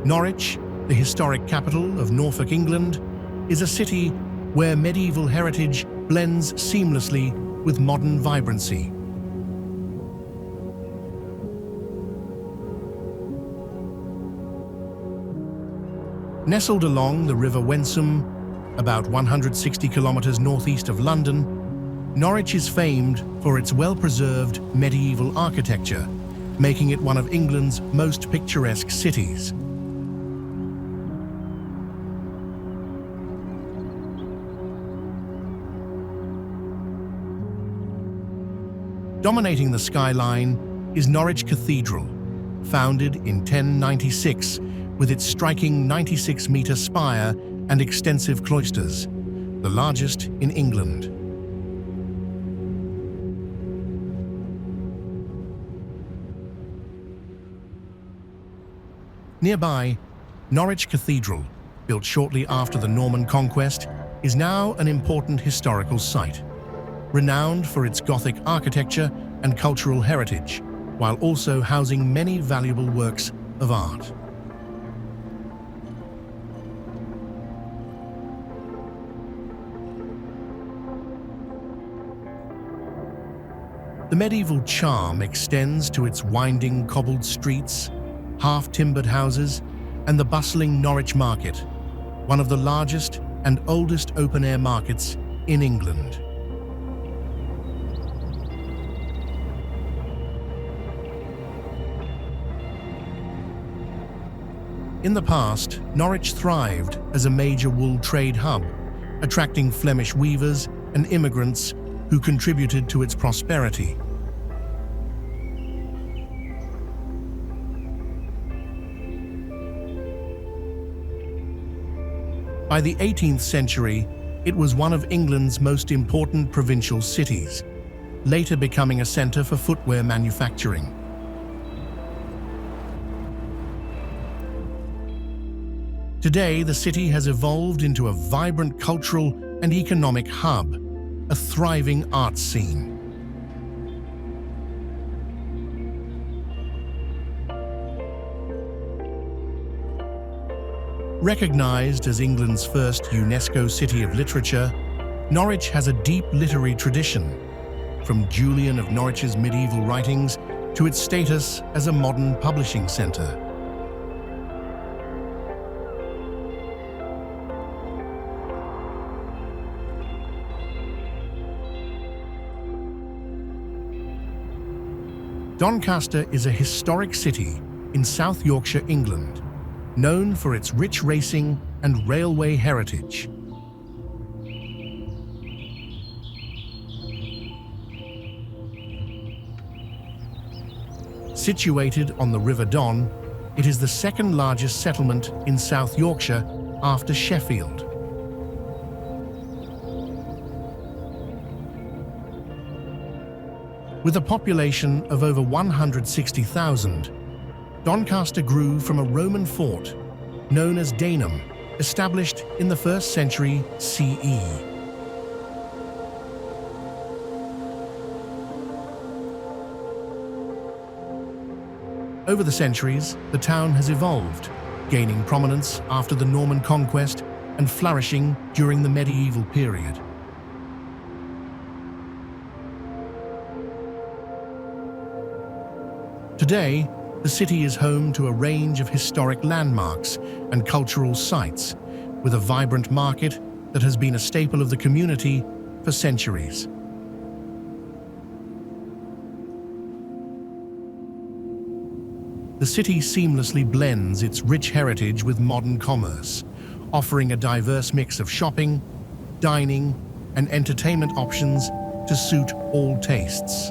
Norwich, the historic capital of Norfolk, England, is a city where medieval heritage blends seamlessly with modern vibrancy. Nestled along the River Wensum, about 160 kilometers northeast of London, Norwich is famed for its well-preserved medieval architecture, making it one of England's most picturesque cities. Dominating the skyline is Norwich Cathedral, founded in 1096, with its striking 96-meter spire and extensive cloisters, the largest in England. Nearby, Norwich Cathedral, built shortly after the Norman conquest, is now an important historical site, renowned for its Gothic architecture and cultural heritage, while also housing many valuable works of art. The medieval charm extends to its winding cobbled streets, half-timbered houses, and the bustling Norwich market, one of the largest and oldest open-air markets in England. In the past, Norwich thrived as a major wool trade hub, attracting Flemish weavers and immigrants who contributed to its prosperity. By the 18th century, it was one of England's most important provincial cities, later becoming a centre for footwear manufacturing. Today, the city has evolved into a vibrant cultural and economic hub, a thriving arts scene. Recognized as England's first UNESCO City of Literature, Norwich has a deep literary tradition, from Julian of Norwich's medieval writings to its status as a modern publishing centre. Doncaster is a historic city in South Yorkshire, England, known for its rich racing and railway heritage. Situated on the River Don, it is the second largest settlement in South Yorkshire after Sheffield. With a population of over 160,000, Doncaster grew from a Roman fort known as Danum, established in the 1st century CE. Over the centuries, the town has evolved, gaining prominence after the Norman conquest and flourishing during the medieval period. Today, the city is home to a range of historic landmarks and cultural sites, with a vibrant market that has been a staple of the community for centuries. The city seamlessly blends its rich heritage with modern commerce, offering a diverse mix of shopping, dining, and entertainment options to suit all tastes.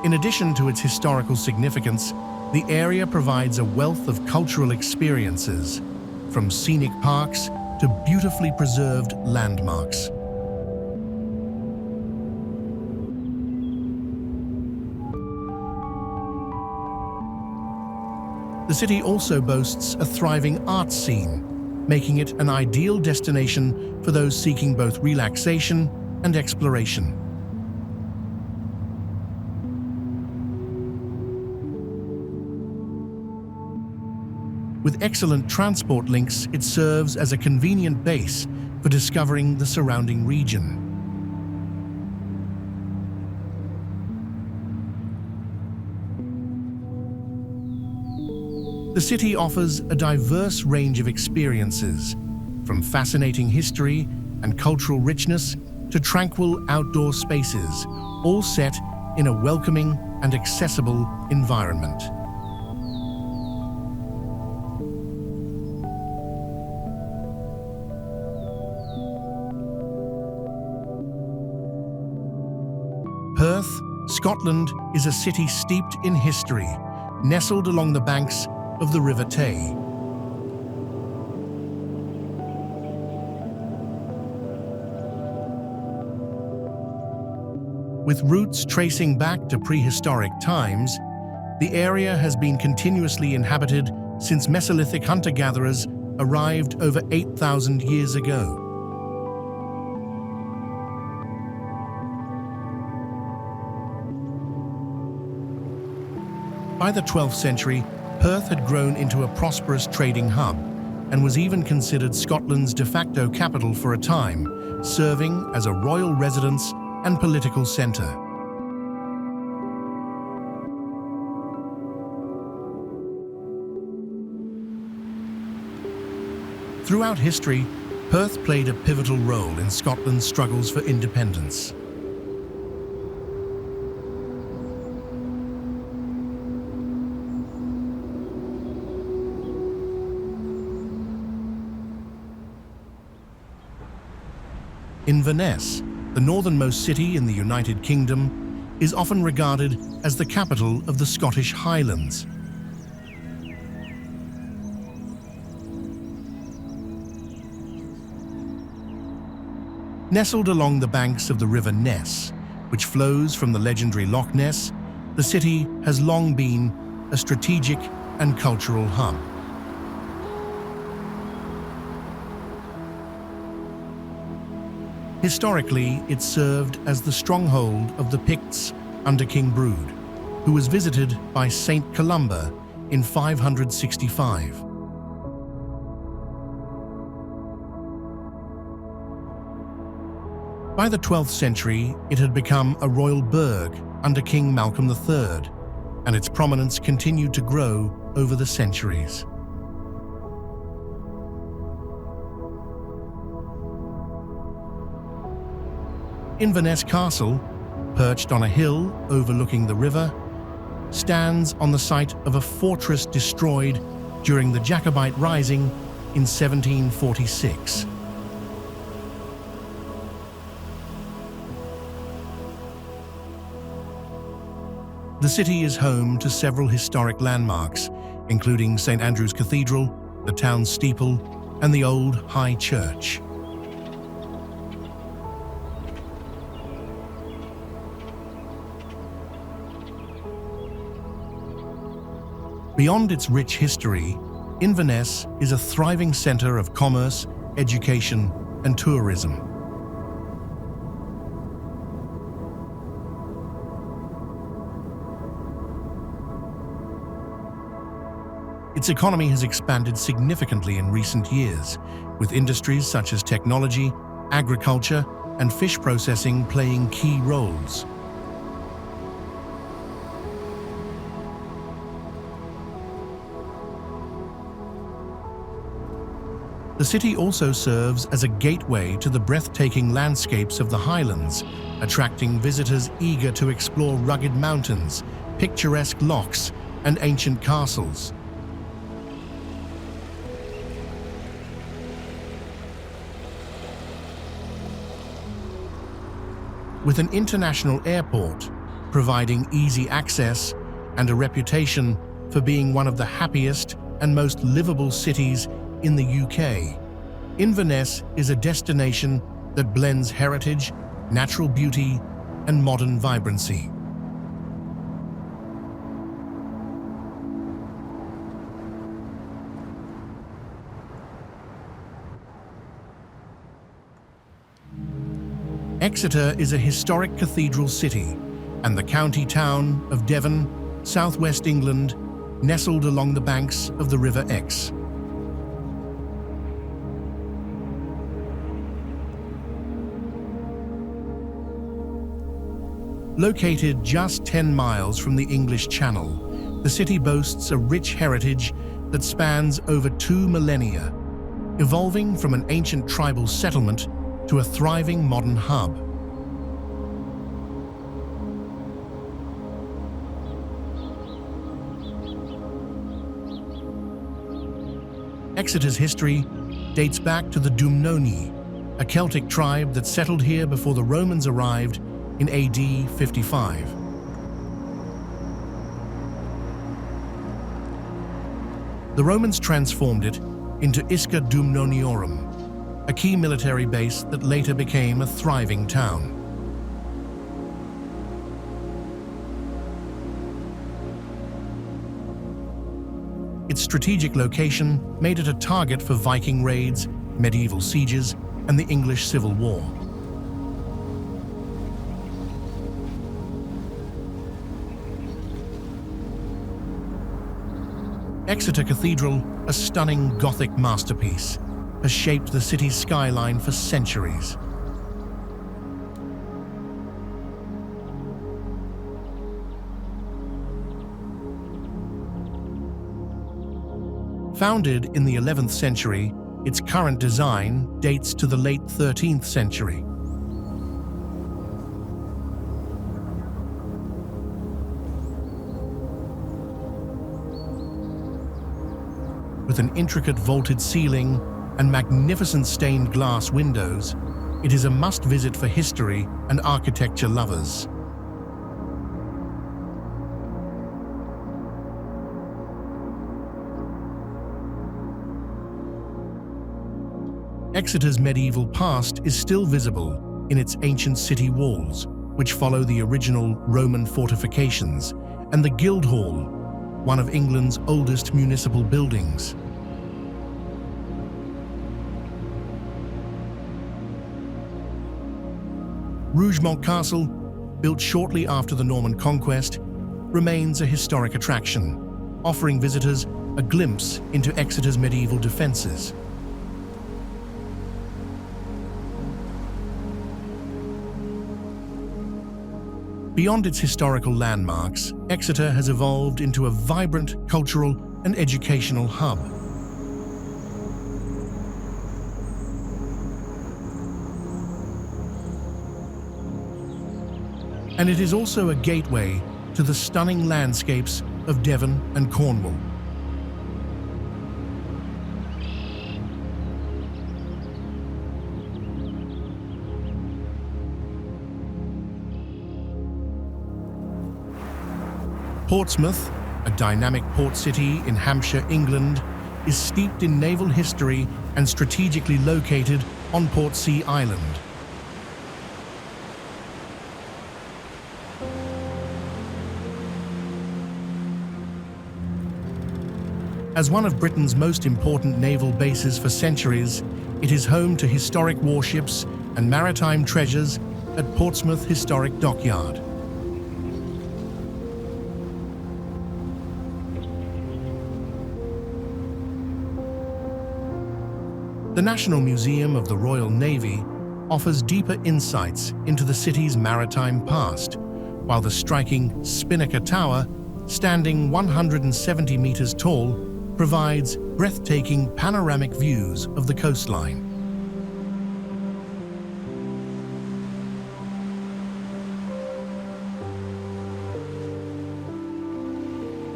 In addition to its historical significance, the area provides a wealth of cultural experiences, from scenic parks to beautifully preserved landmarks. The city also boasts a thriving arts scene, making it an ideal destination for those seeking both relaxation and exploration. With excellent transport links, it serves as a convenient base for discovering the surrounding region. The city offers a diverse range of experiences, from fascinating history and cultural richness to tranquil outdoor spaces, all set in a welcoming and accessible environment. Perth, Scotland, is a city steeped in history, nestled along the banks of the River Tay. With roots tracing back to prehistoric times, the area has been continuously inhabited since Mesolithic hunter-gatherers arrived over 8,000 years ago. By the 12th century, Perth had grown into a prosperous trading hub and was even considered Scotland's de facto capital for a time, serving as a royal residence and political centre. Throughout history, Perth played a pivotal role in Scotland's struggles for independence. Inverness, the northernmost city in the United Kingdom, is often regarded as the capital of the Scottish Highlands. Nestled along the banks of the River Ness, which flows from the legendary Loch Ness, the city has long been a strategic and cultural hub. Historically, it served as the stronghold of the Picts under King Brude, who was visited by Saint Columba in 565. By the 12th century, it had become a royal burgh under King Malcolm III, and its prominence continued to grow over the centuries. Inverness Castle, perched on a hill overlooking the river, stands on the site of a fortress destroyed during the Jacobite Rising in 1746. The city is home to several historic landmarks, including St. Andrew's Cathedral, the town's steeple, and the old High Church. Beyond its rich history, Inverness is a thriving centre of commerce, education, and tourism. Its economy has expanded significantly in recent years, with industries such as technology, agriculture, and fish processing playing key roles. The city also serves as a gateway to the breathtaking landscapes of the Highlands, attracting visitors eager to explore rugged mountains, picturesque lochs, and ancient castles. With an international airport providing easy access and a reputation for being one of the happiest and most livable cities in the UK, Inverness is a destination that blends heritage, natural beauty, and modern vibrancy. Exeter is a historic cathedral city and the county town of Devon, southwest England, nestled along the banks of the River Exe. Located just 10 miles from the English Channel, the city boasts a rich heritage that spans over 2 millennia, evolving from an ancient tribal settlement to a thriving modern hub. Exeter's history dates back to the Dumnoni, a Celtic tribe that settled here before the Romans arrived in AD 55. The Romans transformed it into Isca Dumnoniorum, a key military base that later became a thriving town. Its strategic location made it a target for Viking raids, medieval sieges, and the English Civil War. Exeter Cathedral, a stunning Gothic masterpiece, has shaped the city's skyline for centuries. Founded in the 11th century, its current design dates to the late 13th century. With an intricate vaulted ceiling and magnificent stained glass windows, it is a must-visit for history and architecture lovers. Exeter's medieval past is still visible in its ancient city walls, which follow the original Roman fortifications, and the Guildhall, one of England's oldest municipal buildings. Rougemont Castle, built shortly after the Norman conquest, remains a historic attraction, offering visitors a glimpse into Exeter's medieval defences. Beyond its historical landmarks, Exeter has evolved into a vibrant cultural and educational hub. And it is also a gateway to the stunning landscapes of Devon and Cornwall. Portsmouth, a dynamic port city in Hampshire, England, is steeped in naval history and strategically located on Portsea Island. As one of Britain's most important naval bases for centuries, it is home to historic warships and maritime treasures at Portsmouth Historic Dockyard. The National Museum of the Royal Navy offers deeper insights into the city's maritime past, while the striking Spinnaker Tower, standing 170 meters tall, provides breathtaking panoramic views of the coastline.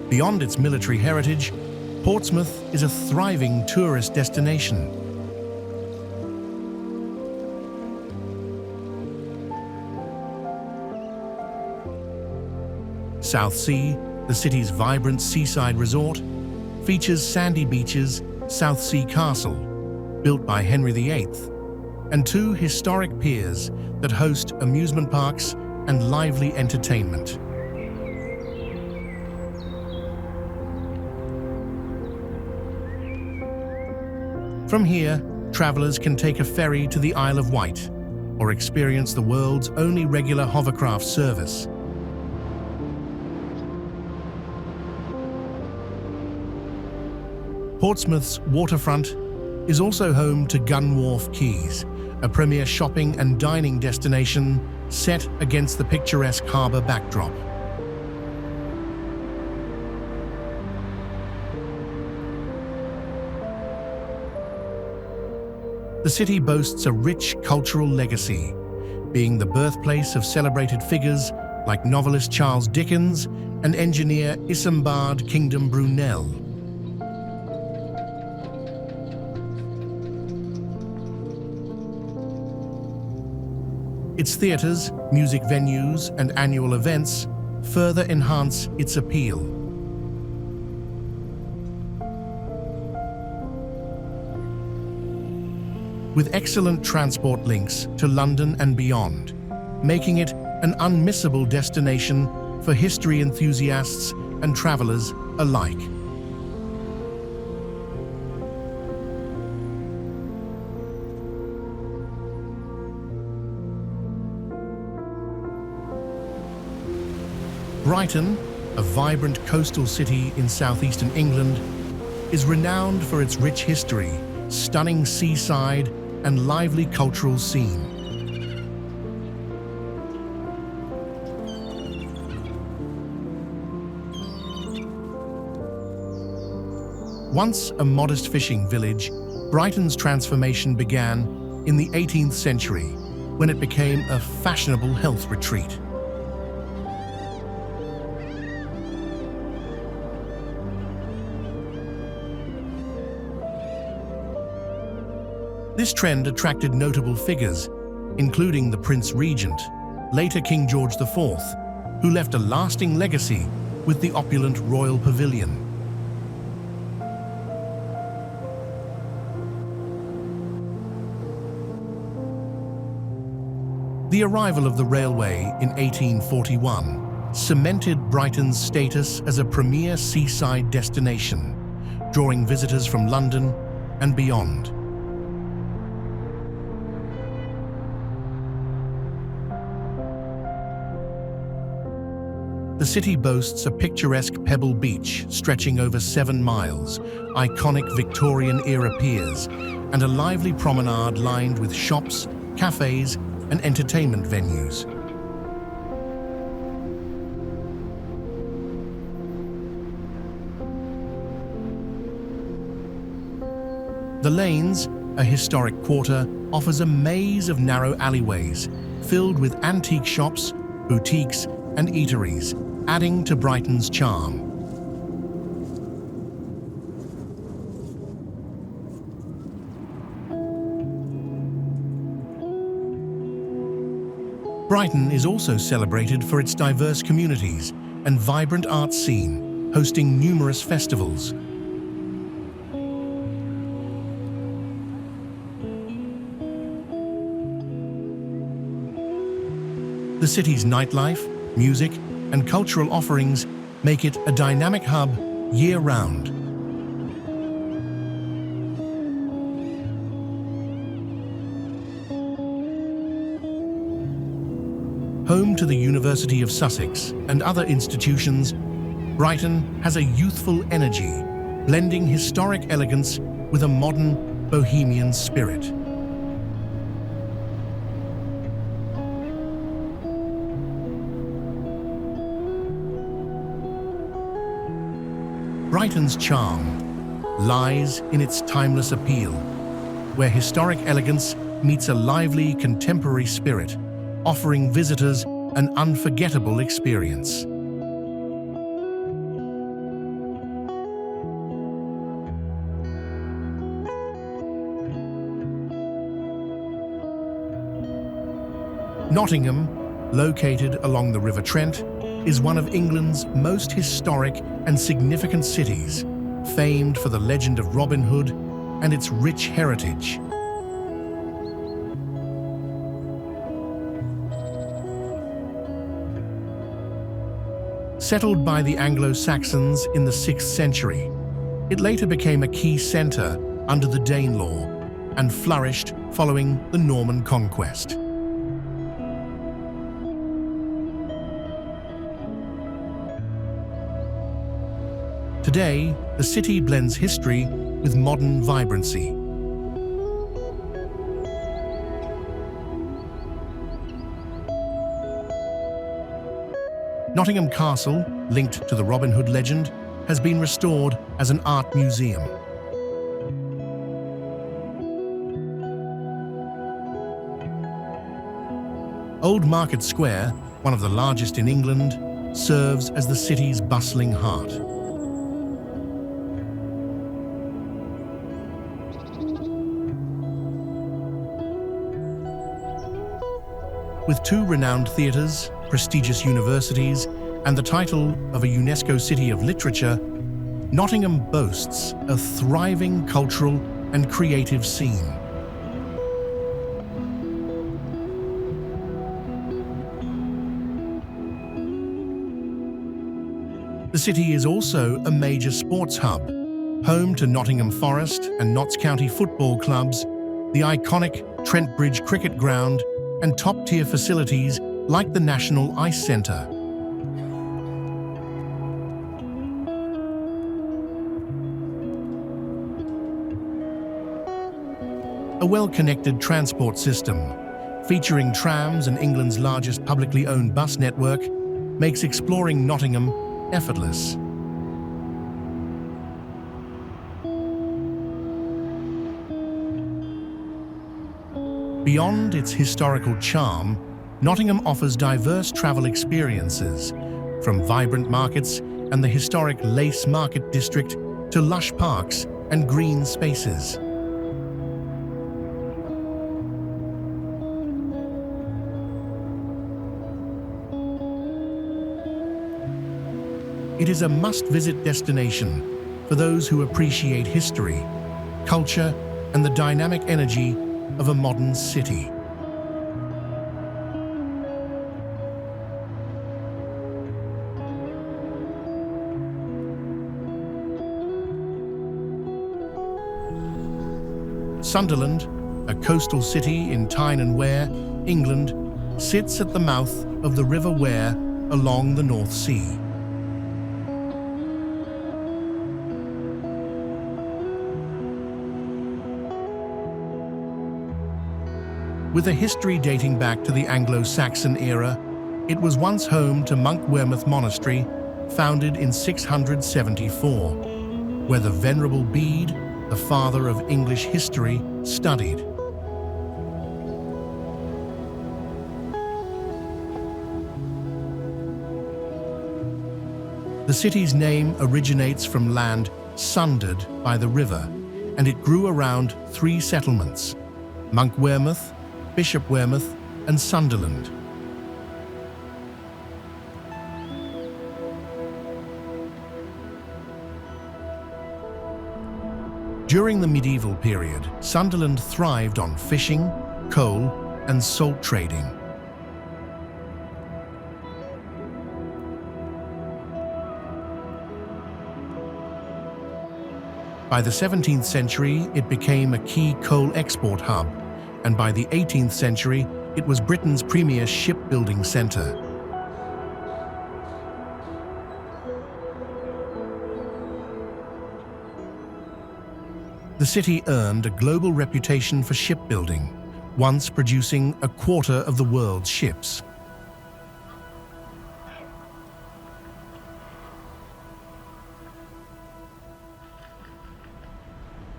Beyond its military heritage, Portsmouth is a thriving tourist destination. Southsea, the city's vibrant seaside resort, features sandy beaches, Southsea Castle, built by Henry VIII, and two historic piers that host amusement parks and lively entertainment. From here, travelers can take a ferry to the Isle of Wight or experience the world's only regular hovercraft service. Portsmouth's waterfront is also home to Gun Wharf Quays, a premier shopping and dining destination set against the picturesque harbour backdrop. The city boasts a rich cultural legacy, being the birthplace of celebrated figures like novelist Charles Dickens and engineer Isambard Kingdom Brunel. Its theatres, music venues, and annual events further enhance its appeal. With excellent transport links to London and beyond, making it an unmissable destination for history enthusiasts and travellers alike. Brighton, a vibrant coastal city in southeastern England, is renowned for its rich history, stunning seaside, and lively cultural scene. Once a modest fishing village, Brighton's transformation began in the 18th century, when it became a fashionable health retreat. This trend attracted notable figures, including the Prince Regent, later King George IV, who left a lasting legacy with the opulent Royal Pavilion. The arrival of the railway in 1841 cemented Brighton's status as a premier seaside destination, drawing visitors from London and beyond. The city boasts a picturesque pebble beach stretching over 7 miles, iconic Victorian-era piers, and a lively promenade lined with shops, cafes, and entertainment venues. The Lanes, a historic quarter, offers a maze of narrow alleyways filled with antique shops, boutiques, and eateries, adding to Brighton's charm. Brighton is also celebrated for its diverse communities and vibrant art scene, hosting numerous festivals. The city's nightlife, music, and cultural offerings make it a dynamic hub year-round. Home to the University of Sussex and other institutions, Brighton has a youthful energy, blending historic elegance with a modern, bohemian spirit. Brighton's charm lies in its timeless appeal, where historic elegance meets a lively contemporary spirit, offering visitors an unforgettable experience. Nottingham, located along the River Trent, is one of England's most historic and significant cities, famed for the legend of Robin Hood and its rich heritage. Settled by the Anglo-Saxons in the 6th century, it later became a key centre under the Danelaw and flourished following the Norman conquest. Today, the city blends history with modern vibrancy. Nottingham Castle, linked to the Robin Hood legend, has been restored as an art museum. Old Market Square, one of the largest in England, serves as the city's bustling heart. With 2 renowned theatres, prestigious universities, and the title of a UNESCO City of Literature, Nottingham boasts a thriving cultural and creative scene. The city is also a major sports hub, home to Nottingham Forest and Notts County football clubs, the iconic Trent Bridge cricket ground, and top-tier facilities like the National Ice Centre. A well-connected transport system, featuring trams and England's largest publicly owned bus network, makes exploring Nottingham effortless. Beyond its historical charm, Nottingham offers diverse travel experiences, from vibrant markets and the historic Lace Market District to lush parks and green spaces. It is a must-visit destination for those who appreciate history, culture, and the dynamic energy of a modern city. Sunderland, a coastal city in Tyne and Wear, England, sits at the mouth of the River Wear along the North Sea. With a history dating back to the Anglo-Saxon era, it was once home to Monk Wearmouth Monastery, founded in 674, where the Venerable Bede, the father of English history, studied. The city's name originates from land sundered by the river, and it grew around 3 settlements: Monk Wearmouth, Bishop Wearmouth, and Sunderland. During the medieval period, Sunderland thrived on fishing, coal, and salt trading. By the 17th century, it became a key coal export hub, and by the 18th century, it was Britain's premier shipbuilding centre. The city earned a global reputation for shipbuilding, once producing a quarter of the world's ships.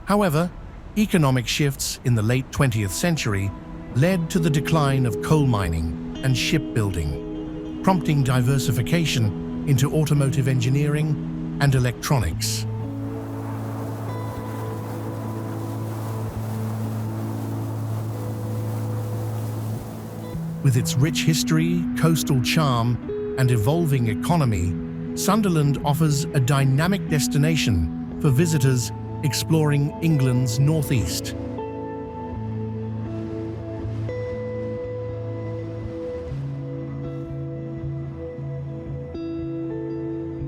However, economic shifts in the late 20th century led to the decline of coal mining and shipbuilding, prompting diversification into automotive engineering and electronics. With its rich history, coastal charm, and evolving economy, Sunderland offers a dynamic destination for visitors exploring England's northeast.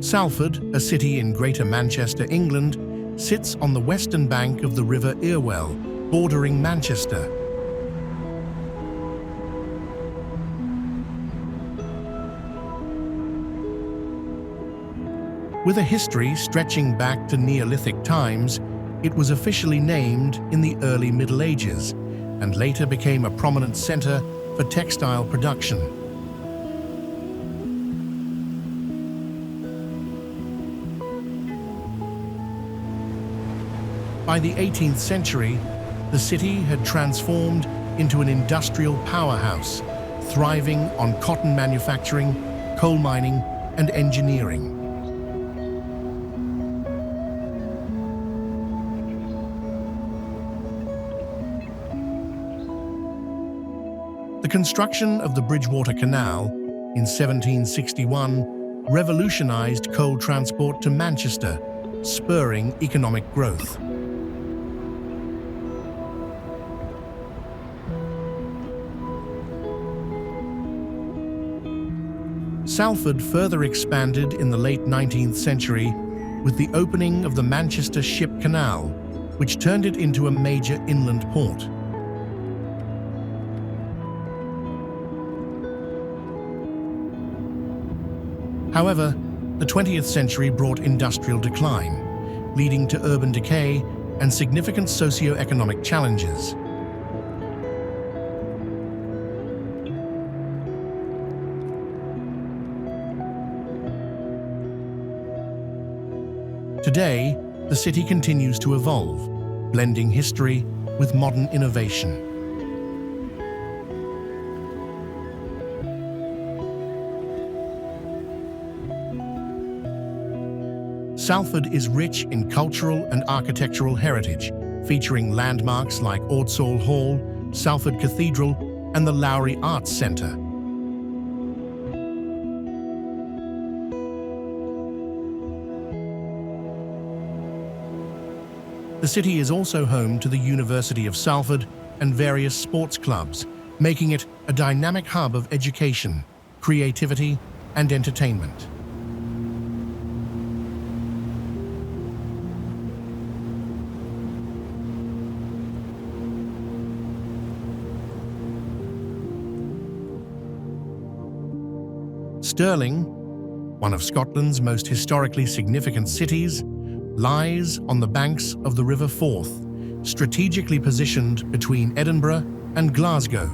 Salford, a city in Greater Manchester, England, sits on the western bank of the River Irwell, bordering Manchester. With a history stretching back to Neolithic times, it was officially named in the early Middle Ages and later became a prominent centre for textile production. By the 18th century, the city had transformed into an industrial powerhouse, thriving on cotton manufacturing, coal mining, and engineering. The construction of the Bridgewater Canal in 1761 revolutionized coal transport to Manchester, spurring economic growth. Salford further expanded in the late 19th century with the opening of the Manchester Ship Canal, which turned it into a major inland port. However, the 20th century brought industrial decline, leading to urban decay and significant socio-economic challenges. Today, the city continues to evolve, blending history with modern innovation. Salford is rich in cultural and architectural heritage, featuring landmarks like Ordsall Hall, Salford Cathedral, and the Lowry Arts Centre. The city is also home to the University of Salford and various sports clubs, making it a dynamic hub of education, creativity, and entertainment. Stirling, one of Scotland's most historically significant cities, lies on the banks of the River Forth, strategically positioned between Edinburgh and Glasgow.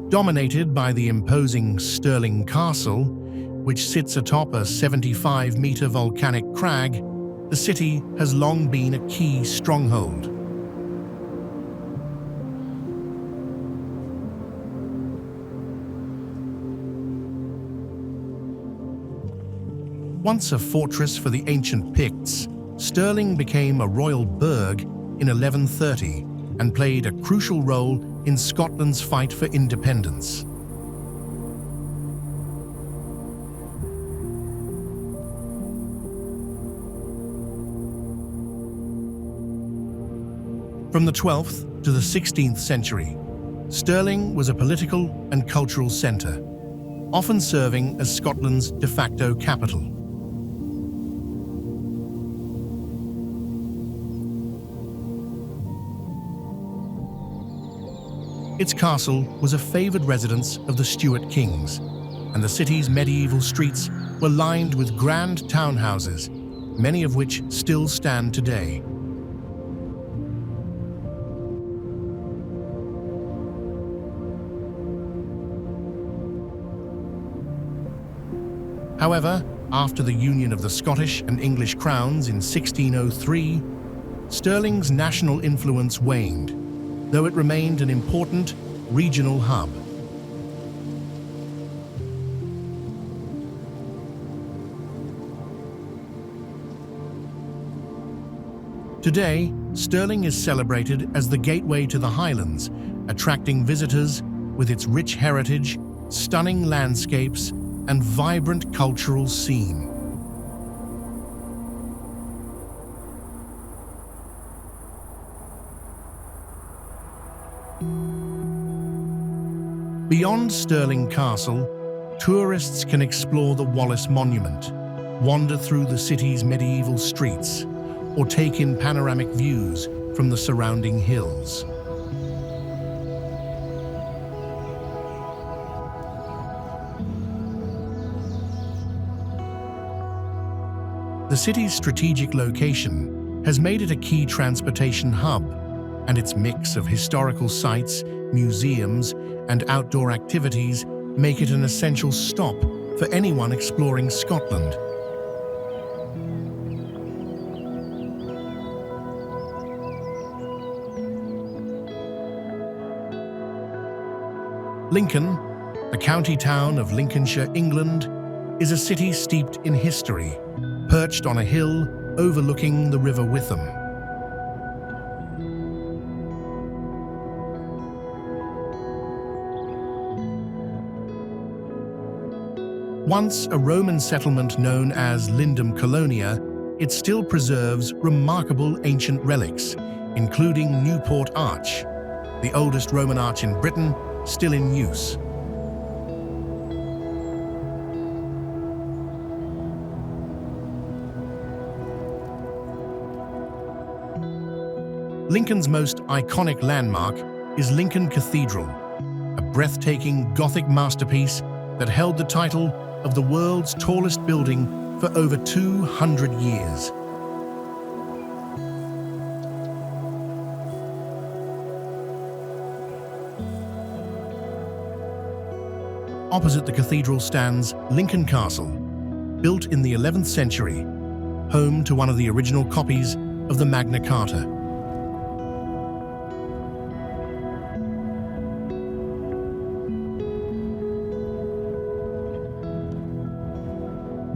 Dominated by the imposing Stirling Castle, which sits atop a 75-metre volcanic crag, the city has long been a key stronghold. Once a fortress for the ancient Picts, Stirling became a royal burgh in 1130 and played a crucial role in Scotland's fight for independence. From the 12th to the 16th century, Stirling was a political and cultural centre, often serving as Scotland's de facto capital. Its castle was a favoured residence of the Stuart kings, and the city's medieval streets were lined with grand townhouses, many of which still stand today. However, after the union of the Scottish and English crowns in 1603, Stirling's national influence waned, though it remained an important regional hub. Today, Stirling is celebrated as the gateway to the Highlands, attracting visitors with its rich heritage, stunning landscapes, and vibrant cultural scene. Beyond Stirling Castle, tourists can explore the Wallace Monument, wander through the city's medieval streets, or take in panoramic views from the surrounding hills. The city's strategic location has made it a key transportation hub, and its mix of historical sites, museums, and outdoor activities make it an essential stop for anyone exploring Scotland. Lincoln, the county town of Lincolnshire, England, is a city steeped in history, perched on a hill overlooking the River Witham. Once a Roman settlement known as Lindum Colonia, it still preserves remarkable ancient relics, including Newport Arch, the oldest Roman arch in Britain, still in use. Lincoln's most iconic landmark is Lincoln Cathedral, a breathtaking Gothic masterpiece that held the title of the world's tallest building for over 200 years. Opposite the cathedral stands Lincoln Castle, built in the 11th century, home to one of the original copies of the Magna Carta.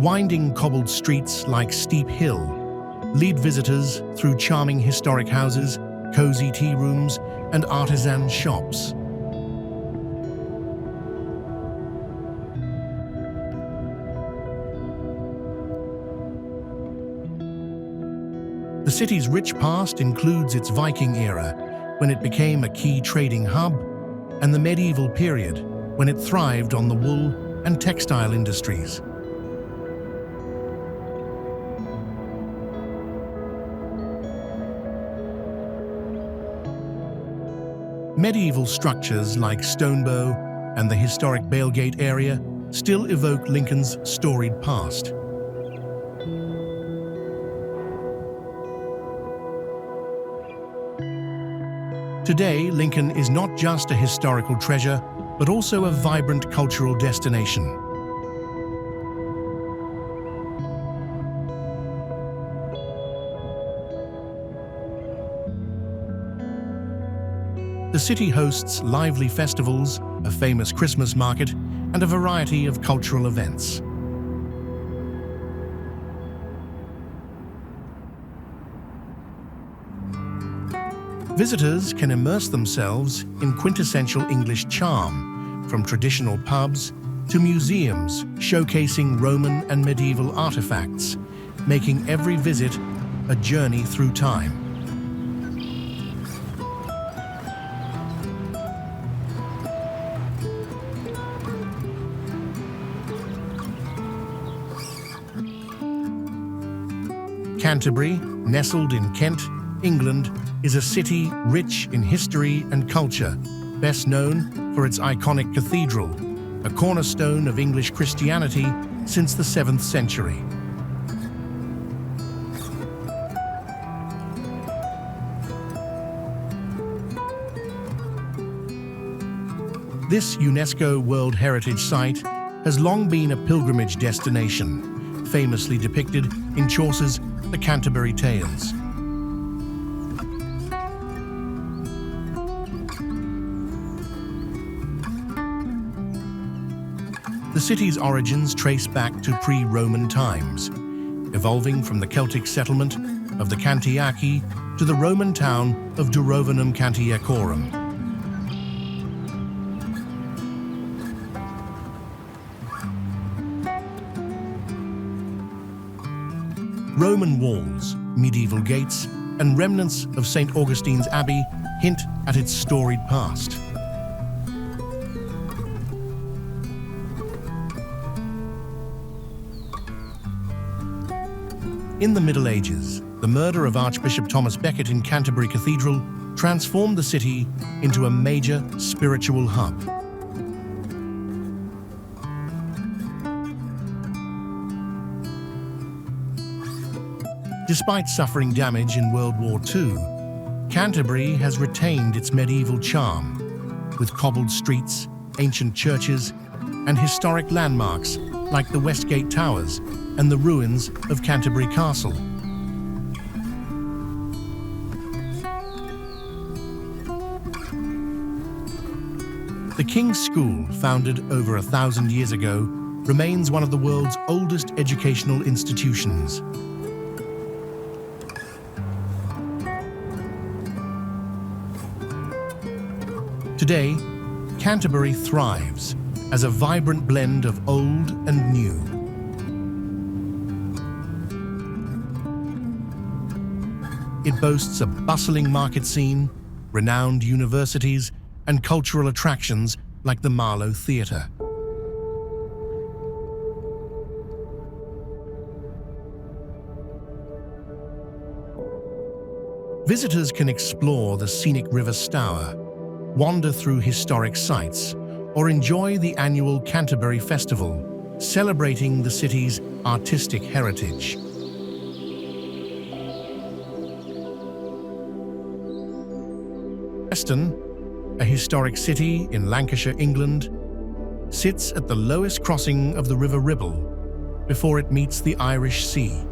Winding cobbled streets like Steep Hill lead visitors through charming historic houses, cozy tea rooms, and artisan shops. The city's rich past includes its Viking era, when it became a key trading hub, and the medieval period, when it thrived on the wool and textile industries. Medieval structures like Stonebow and the historic Bailgate area still evoke Lincoln's storied past. Today, Lincoln is not just a historical treasure, but also a vibrant cultural destination. The city hosts lively festivals, a famous Christmas market, and a variety of cultural events. Visitors can immerse themselves in quintessential English charm, from traditional pubs to museums showcasing Roman and medieval artifacts, making every visit a journey through time. Canterbury, nestled in Kent, England, is a city rich in history and culture, best known for its iconic cathedral, a cornerstone of English Christianity since the 7th century. This UNESCO World Heritage Site has long been a pilgrimage destination, famously depicted in Chaucer's The Canterbury Tales. The city's origins trace back to pre-Roman times, evolving from the Celtic settlement of the Cantiaci to the Roman town of Durovanum Cantiacorum. Roman walls, medieval gates, and remnants of St. Augustine's Abbey hint at its storied past. In the Middle Ages, the murder of Archbishop Thomas Becket in Canterbury Cathedral transformed the city into a major spiritual hub. Despite suffering damage in World War II, Canterbury has retained its medieval charm, with cobbled streets, ancient churches, and historic landmarks like the Westgate Towers and the ruins of Canterbury Castle. The King's School, founded over 1,000 years ago, remains one of the world's oldest educational institutions. Today, Canterbury thrives as a vibrant blend of old and new. It boasts a bustling market scene, renowned universities, and cultural attractions like the Marlow Theatre. Visitors can explore the scenic River Stour, wander through historic sites, or enjoy the annual Canterbury Festival, celebrating the city's artistic heritage. Preston, a historic city in Lancashire, England, sits at the lowest crossing of the River Ribble before it meets the Irish Sea.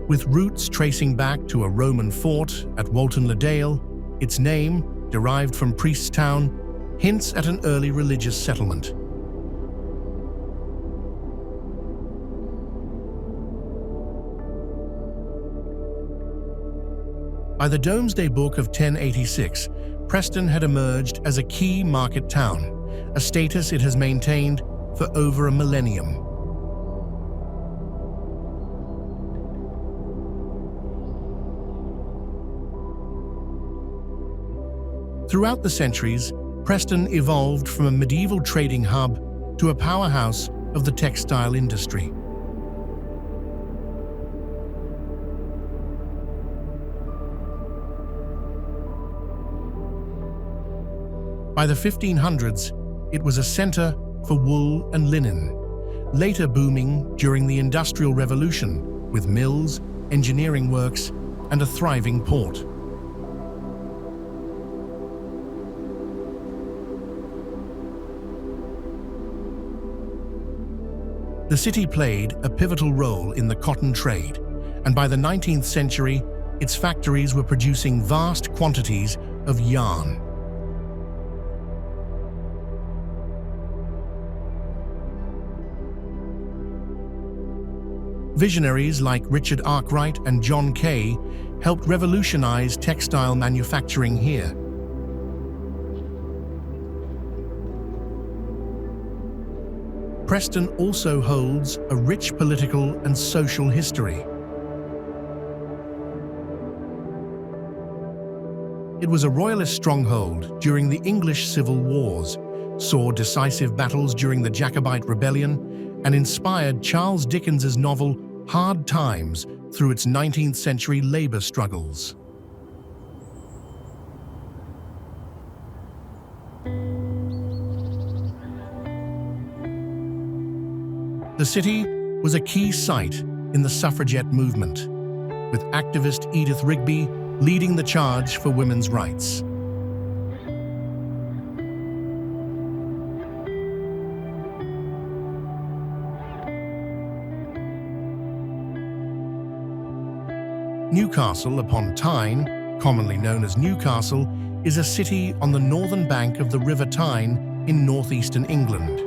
With roots tracing back to a Roman fort at Walton-le-Dale, its name, derived from Prieststown, hints at an early religious settlement. By the Domesday Book of 1086, Preston had emerged as a key market town, a status it has maintained for over a millennium. Throughout the centuries, Preston evolved from a medieval trading hub to a powerhouse of the textile industry. By the 1500s, it was a center for wool and linen, later booming during the Industrial Revolution with mills, engineering works, and a thriving port. The city played a pivotal role in the cotton trade, and by the 19th century, its factories were producing vast quantities of yarn. Visionaries like Richard Arkwright and John Kay helped revolutionize textile manufacturing here. Preston also holds a rich political and social history. It was a royalist stronghold during the English civil wars, saw decisive battles during the Jacobite Rebellion, and inspired Charles Dickens's novel Hard Times through its 19th century labor struggles. The city was a key site in the suffragette movement, with activist Edith Rigby leading the charge for women's rights. Newcastle upon Tyne, commonly known as Newcastle, is a city on the northern bank of the River Tyne in northeastern England.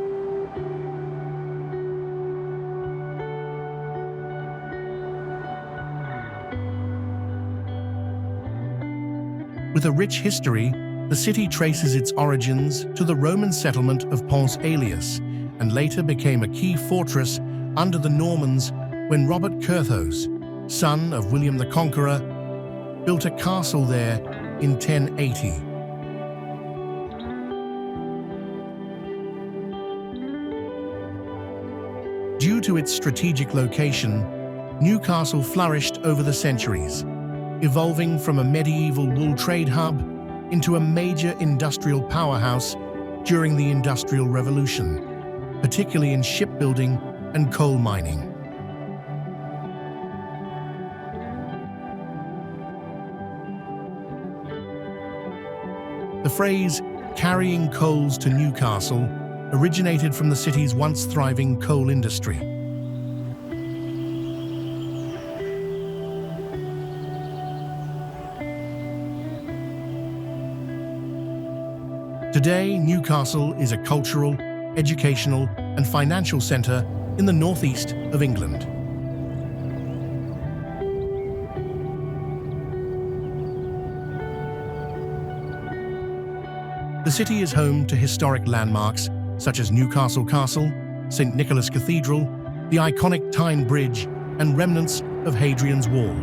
With a rich history, the city traces its origins to the Roman settlement of Pons Aelius and later became a key fortress under the Normans when Robert Curthose, son of William the Conqueror, built a castle there in 1080. Due to its strategic location, Newcastle flourished over the centuries, evolving from a medieval wool trade hub into a major industrial powerhouse during the Industrial Revolution, particularly in shipbuilding and coal mining. The phrase "carrying coals to Newcastle" originated from the city's once thriving coal industry. Today, Newcastle is a cultural, educational, and financial centre in the northeast of England. The city is home to historic landmarks such as Newcastle Castle, St. Nicholas Cathedral, the iconic Tyne Bridge, and remnants of Hadrian's Wall.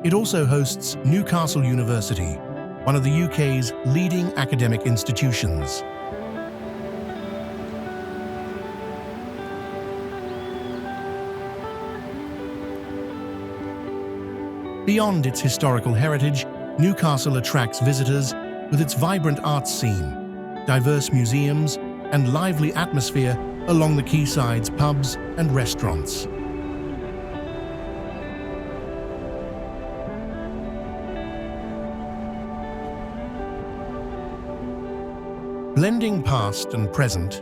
It also hosts Newcastle University, one of the UK's leading academic institutions. Beyond its historical heritage, Newcastle attracts visitors with its vibrant arts scene, diverse museums, and lively atmosphere along the quayside's pubs and restaurants. Blending past and present,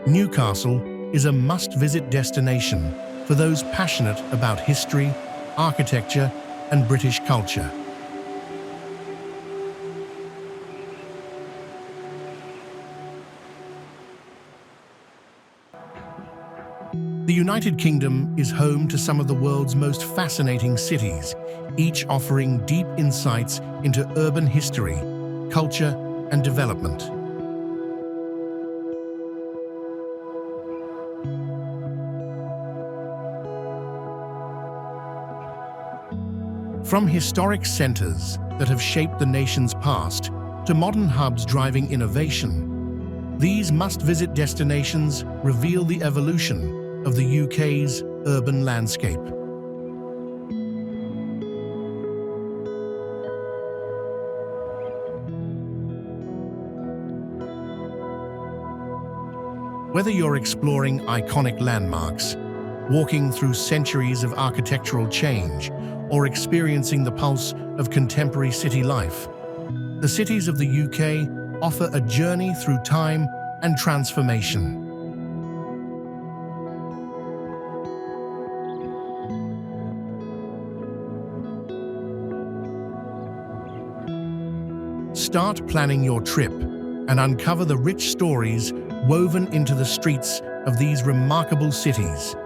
Newcastle is a must-visit destination for those passionate about history, architecture, and British culture. The United Kingdom is home to some of the world's most fascinating cities, each offering deep insights into urban history, culture, and development. From historic centers that have shaped the nation's past to modern hubs driving innovation, these must-visit destinations reveal the evolution of the UK's urban landscape. Whether you're exploring iconic landmarks, walking through centuries of architectural change, or experiencing the pulse of contemporary city life, the cities of the UK offer a journey through time and transformation. Start planning your trip and uncover the rich stories woven into the streets of these remarkable cities.